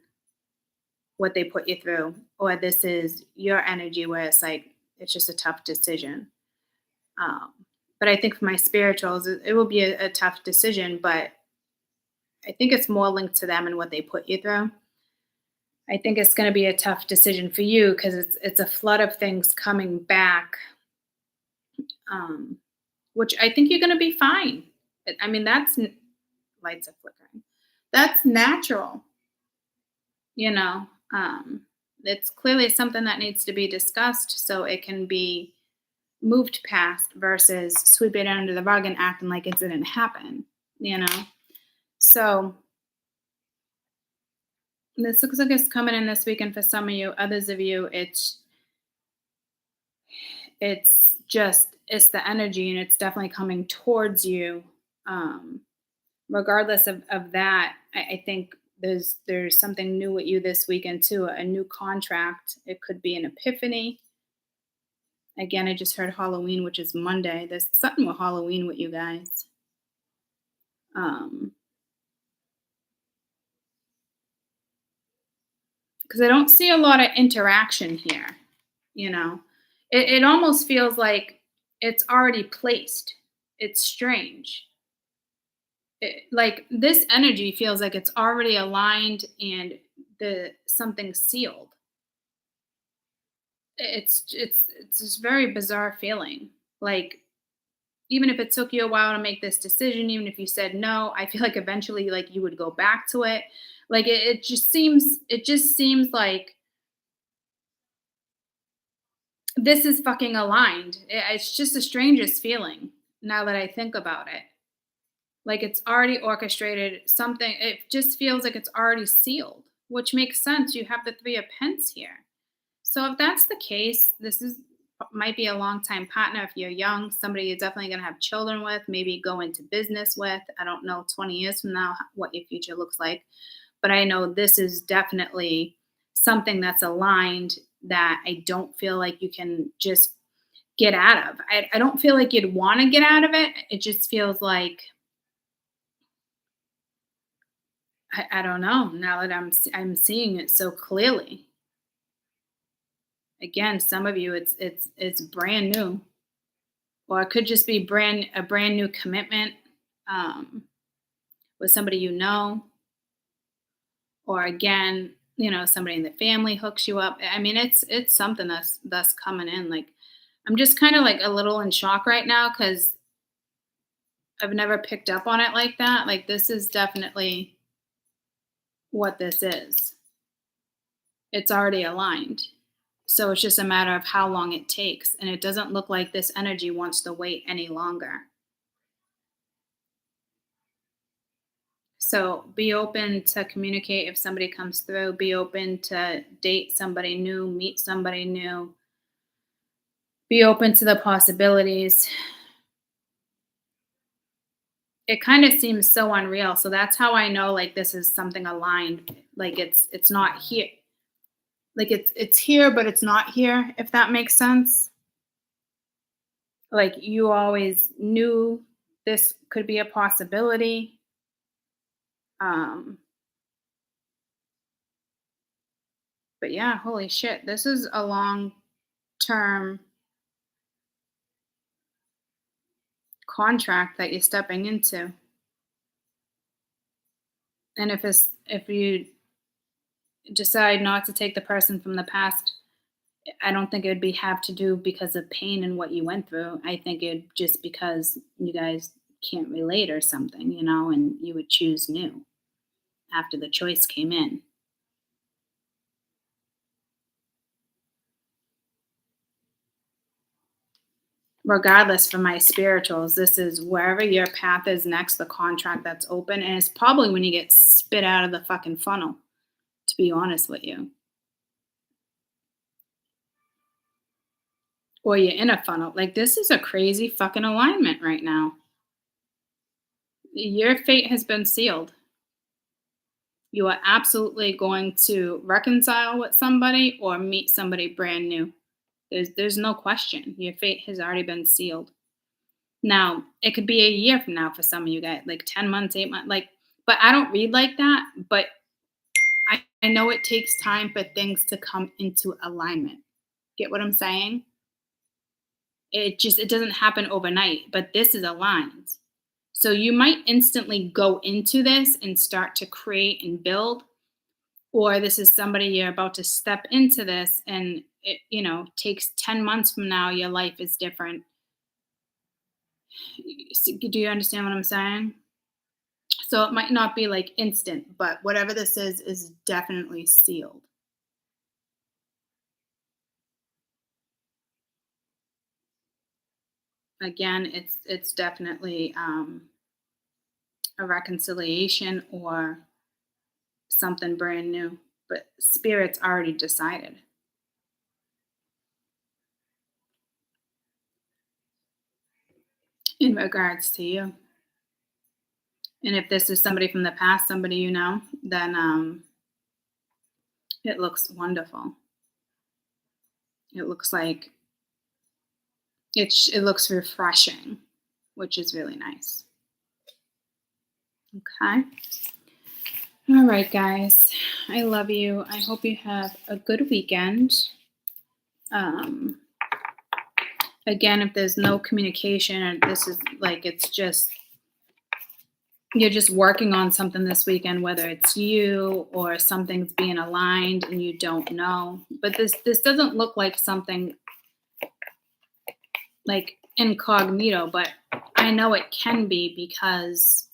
what they put you through, or this is your energy where it's like it's just a tough decision. Um, but I think for my spirituals, it will be a tough decision, but I think it's more linked to them and what they put you through. I think it's going to be a tough decision for you because it's a flood of things coming back, um, which I think you're going to be fine. I mean, lights are flickering. That's natural, you know. Um, it's clearly something that needs to be discussed so it can be moved past versus sweeping it under the rug and acting like it didn't happen, you know. So this looks like it's coming in this weekend for some of you. Others of you, it's the energy and it's definitely coming towards you. Um, Regardless of that, I think there's something new with you this weekend too, a new contract. It could be an epiphany. Again, I just heard Halloween, which is Monday. There's something with Halloween with you guys. Because I don't see a lot of interaction here. You know, it almost feels like it's already placed. It's strange. Like this energy feels like it's already aligned and the something sealed. It's this very bizarre feeling. Like even if it took you a while to make this decision, even if you said no, I feel like eventually like you would go back to it. Like it just seems like this is fucking aligned. It's just the strangest feeling now that I think about it. Like it's already orchestrated something. It just feels like it's already sealed, which makes sense. You have the 3 of Pents here. So if that's the case, this is might be a long time partner if you're young, somebody you're definitely going to have children with, maybe go into business with. I don't know 20 years from now what your future looks like, but I know this is definitely something that's aligned that I don't feel like you can just get out of. I don't feel like you'd want to get out of it. It just feels like I don't know now that I'm seeing it so clearly. Again, some of you it's brand new, or it could just be a brand new commitment um, with somebody you know, or again, somebody in the family hooks you up. I mean, it's something that's coming in. Like I'm just kind of like a little in shock right now because I've never picked up on it like that. Like this is definitely what this is. It's already aligned. So it's just a matter of how long it takes. And it doesn't look like this energy wants to wait any longer. So be open to communicate if somebody comes through. Be open to date somebody new, meet somebody new. Be open to the possibilities. It kind of seems so unreal. So that's how I know like this is something aligned. Like it's not here. Like it's here, but it's not here, if that makes sense. Like you always knew this could be a possibility. Um, but yeah, holy shit, this is a long term contract that you're stepping into. And if you decide not to take the person from the past, I don't think it would be have to do because of pain and what you went through. I think it just because you guys can't relate or something, and you would choose new after the choice came in. Regardless, for my spirituals, this is wherever your path is next, the contract that's open. And it's probably when you get spit out of the fucking funnel, to be honest with you. Or you're in a funnel. Like this is a crazy fucking alignment right now. Your fate has been sealed. You are absolutely going to reconcile with somebody or meet somebody brand new. There's no question. Your fate has already been sealed. Now, it could be a year from now for some of you guys, like 10 months, 8 months, like, but I don't read like that. But I know it takes time for things to come into alignment. Get what I'm saying? It doesn't happen overnight, but this is aligned. So you might instantly go into this and start to create and build, or this is somebody you're about to step into this and it takes 10 months from now your life is different. Do you understand what I'm saying? So it might not be like instant, but whatever this is definitely sealed. Again, it's definitely a reconciliation or something brand new, but spirit's already decided in regards to you. And if this is somebody from the past, somebody then it looks wonderful. It looks like it looks refreshing, which is really nice. Okay. All right, guys. I love you. I hope you have a good weekend. Um, again, if there's no communication and this is like you're just working on something this weekend, whether it's you or something's being aligned and you don't know. But this doesn't look like something like incognito, but I know it can be because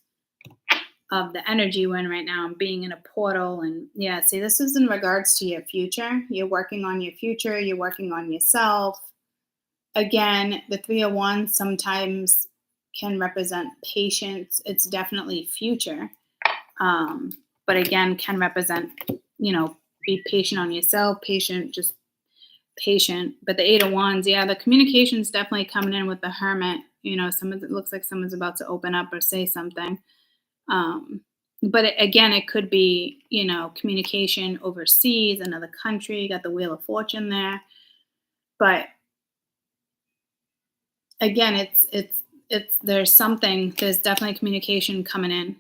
of the energy we're in right now and being in a portal. And yeah, see, this is in regards to your future. You're working on your future. You're working on yourself. Again, the 301 sometimes can represent patience. It's definitely future. But again, can represent, be patient on yourself, just patient. But the Eight of Wands, yeah, the communication is definitely coming in with the Hermit. It looks like someone's about to open up or say something. But again, it could be, communication overseas, another country. You got the Wheel of Fortune there. But again, there's definitely communication coming in.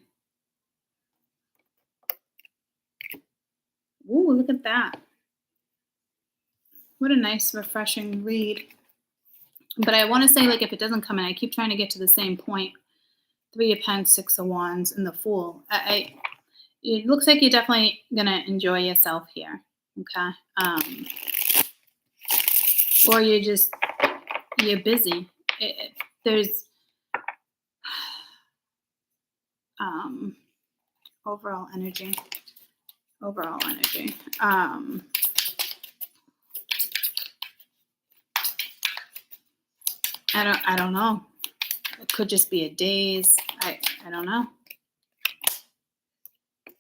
Ooh, look at that. What a nice, refreshing read. But I want to say, like, if it doesn't come in, I keep trying to get to the same point. Three of Pentacles, Six of Wands, and the Fool. It looks like you're definitely going to enjoy yourself here. Okay. Or you're busy. There's overall energy. I don't know. It could just be a daze. I don't know.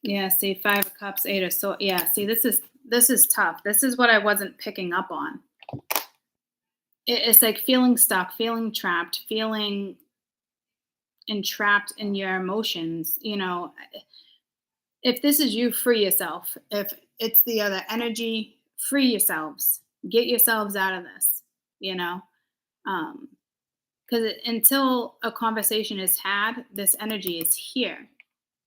Yeah, see, Five of Cups, Eight of Swords. Yeah, see, this is tough. This is what I wasn't picking up on. It's like feeling stuck, feeling trapped, feeling entrapped in your emotions. If this is you, free yourself. If it's the other energy, free yourselves. Get yourselves out of this, because until a conversation is had, this energy is here.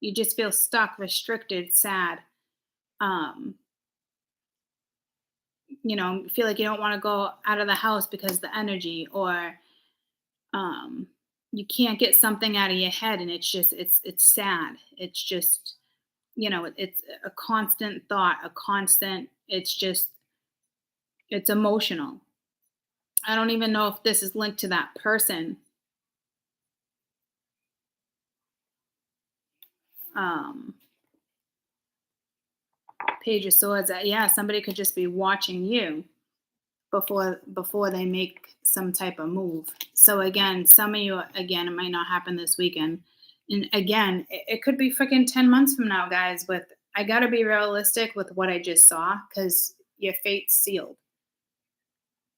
You just feel stuck, restricted, sad. Feel like you don't want to go out of the house because the energy, or you can't get something out of your head, and it's sad. It's just, it's a constant thought, it's emotional. I don't even know if this is linked to that person. Page of Swords. Yeah, somebody could just be watching you before they make some type of move. So again, some of you, again, it might not happen this weekend. And again, it could be freaking 10 months from now, guys. But I got to be realistic with what I just saw, because your fate's sealed.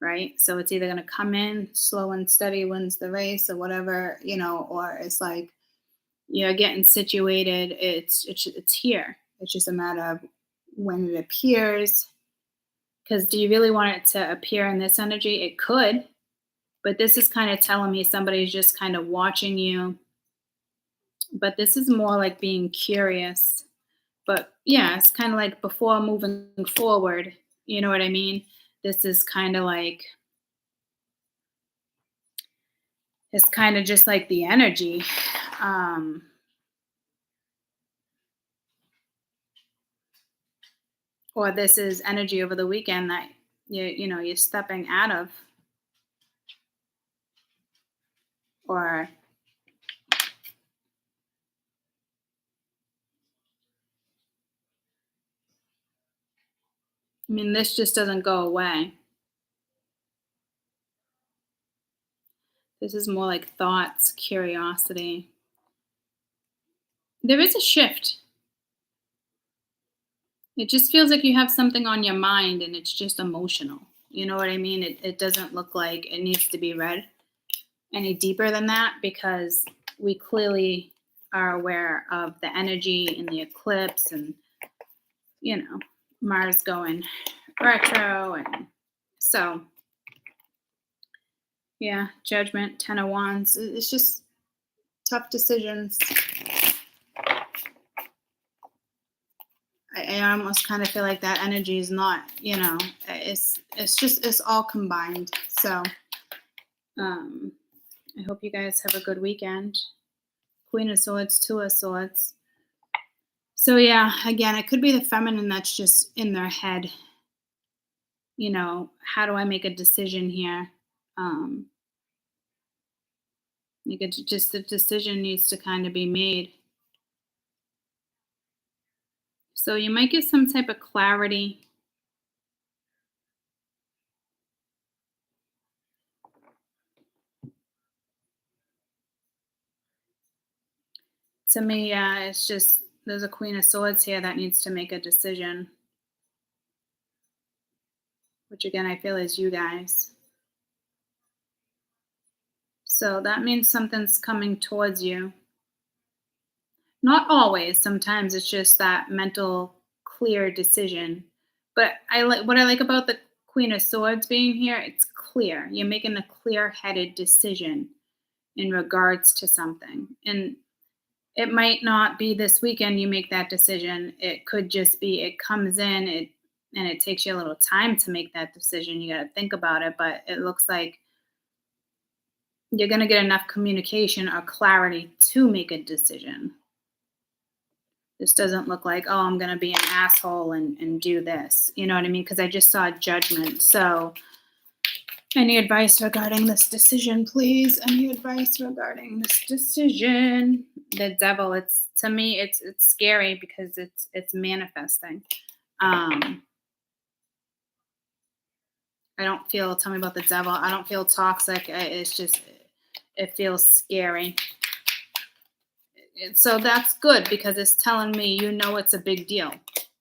Right? So it's either going to come in slow and steady, wins the race, or whatever, or it's like you're getting situated. It's here. It's just a matter of when it appears. Because do you really want it to appear in this energy? It could, but this is kind of telling me somebody's just kind of watching you. But this is more like being curious. But yeah, it's kind of like before moving forward. You know what I mean? This is kind of like, it's kind of just like the energy. Or this is energy over the weekend that you're stepping out of. Or this just doesn't go away. This is more like thoughts, curiosity. There is a shift. It just feels like you have something on your mind, and it's just emotional. You know what I mean? It doesn't look like it needs to be read any deeper than that, because we clearly are aware of the energy in the eclipse, and, Mars going retro. And so, yeah, Judgment, Ten of Wands. It's just tough decisions. I almost kind of feel like that energy is not, it's all combined. So, I hope you guys have a good weekend. Queen of Swords, Two of Swords. So yeah, again, it could be the feminine that's just in their head. How do I make a decision here? Just the decision needs to kind of be made. So you might get some type of clarity. To me, yeah, it's just there's a Queen of Swords here that needs to make a decision, which again I feel is you guys. So that means something's coming towards you. Not always. Sometimes it's just that mental, clear decision. But I like what I like about the Queen of Swords being here. It's clear. You're making a clear-headed decision in regards to something, and it might not be this weekend you make that decision. It could just be it comes in it and it takes you a little time to make that decision. You got to think about it, but it looks like you're going to get enough communication or clarity to make a decision. This doesn't look like, oh, I'm going to be an asshole and do this. You know what I mean? Because I just saw judgment. So, any advice regarding this decision, please? Any advice regarding this decision? The devil. It's to me, it's scary because it's manifesting. I don't feel. Tell me about the devil. I don't feel toxic. It's just, it feels scary. So that's good because it's telling me, it's a big deal,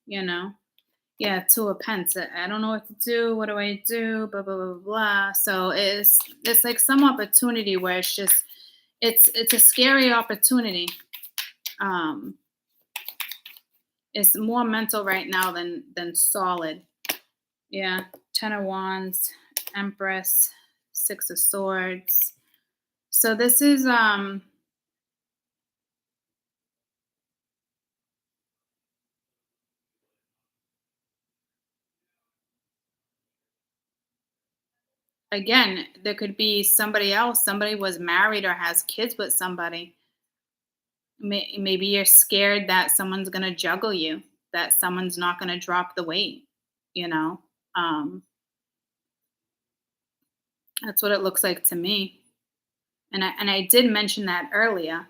you know? Yeah, Two of Pence. I don't know what to do. What do I do? Blah, blah, blah, blah. So it's like some opportunity where it's just, it's a scary opportunity. It's more mental right now than solid. Yeah, Ten of Wands, Empress, Six of Swords. So this is, again, there could be somebody else. Somebody was married or has kids with somebody. Maybe you're scared that someone's going to juggle you, that someone's not going to drop the weight, you know? Um, that's what it looks like to me. And I did mention that earlier,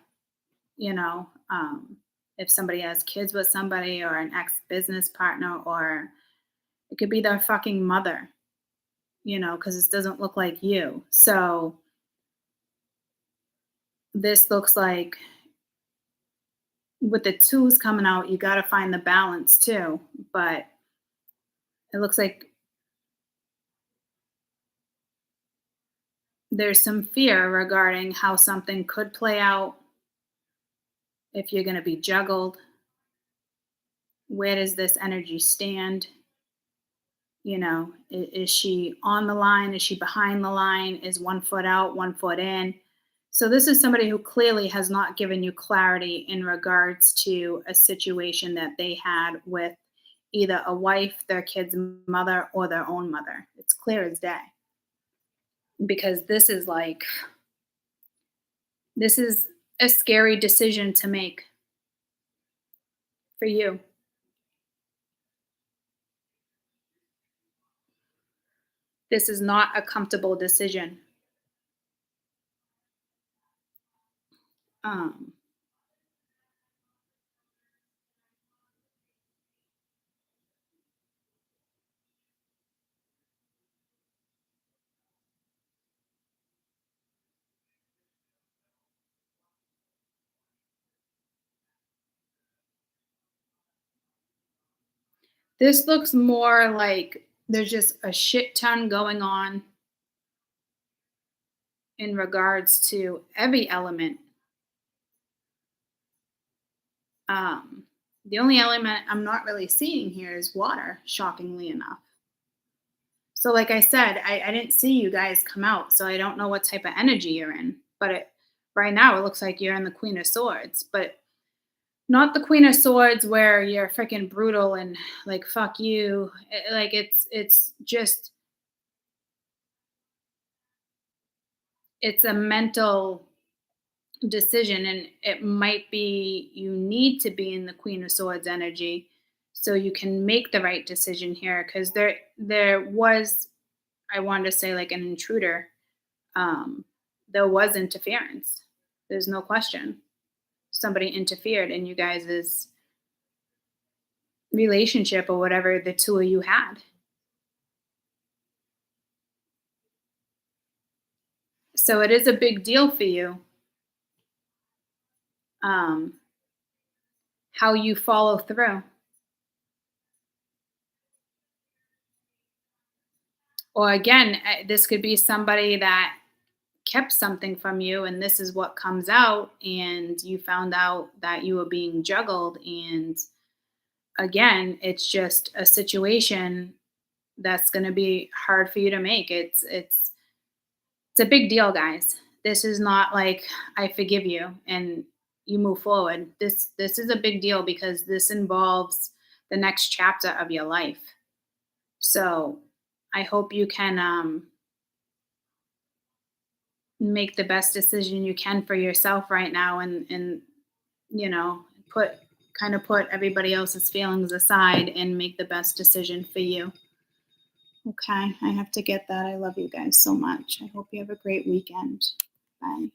you know, if somebody has kids with somebody or an ex business partner, or it could be their fucking mother, because this doesn't look like you. So this looks like with the twos coming out, you got to find the balance too. But it looks like there's some fear regarding how something could play out, if you're going to be juggled. Where does this energy stand? Is she on the line? Is she behind the line? Is one foot out, one foot in? So this is somebody who clearly has not given you clarity in regards to a situation that they had with either a wife, their kid's mother, or their own mother. It's clear as day. Because this is a scary decision to make for you. This is not a comfortable decision. Um, this looks more like there's just a shit ton going on in regards to every element. The only element I'm not really seeing here is water, shockingly enough. So, like I said, I didn't see you guys come out, so I don't know what type of energy you're in. But right now, it looks like you're in the Queen of Swords, but not the Queen of Swords where you're freaking brutal and like fuck you. Like it's just it's a mental decision, and it might be you need to be in the Queen of Swords energy so you can make the right decision here, because there was, I wanted to say, like an intruder. There was interference. There's no question. Somebody interfered in you guys' relationship or whatever the two of you had. So it is a big deal for you. how you follow through. Or again, this could be somebody that kept something from you and this is what comes out and you found out that you were being juggled, and again, it's just a situation that's going to be hard for you to make. It's a big deal, guys. This is not like I forgive you and you move forward. This is a big deal because this involves the next chapter of your life. So, I hope you can make the best decision you can for yourself right now, and you know, put put everybody else's feelings aside and make the best decision for you. Okay, I have to get that. I love you guys so much. I hope you have a great weekend. Bye.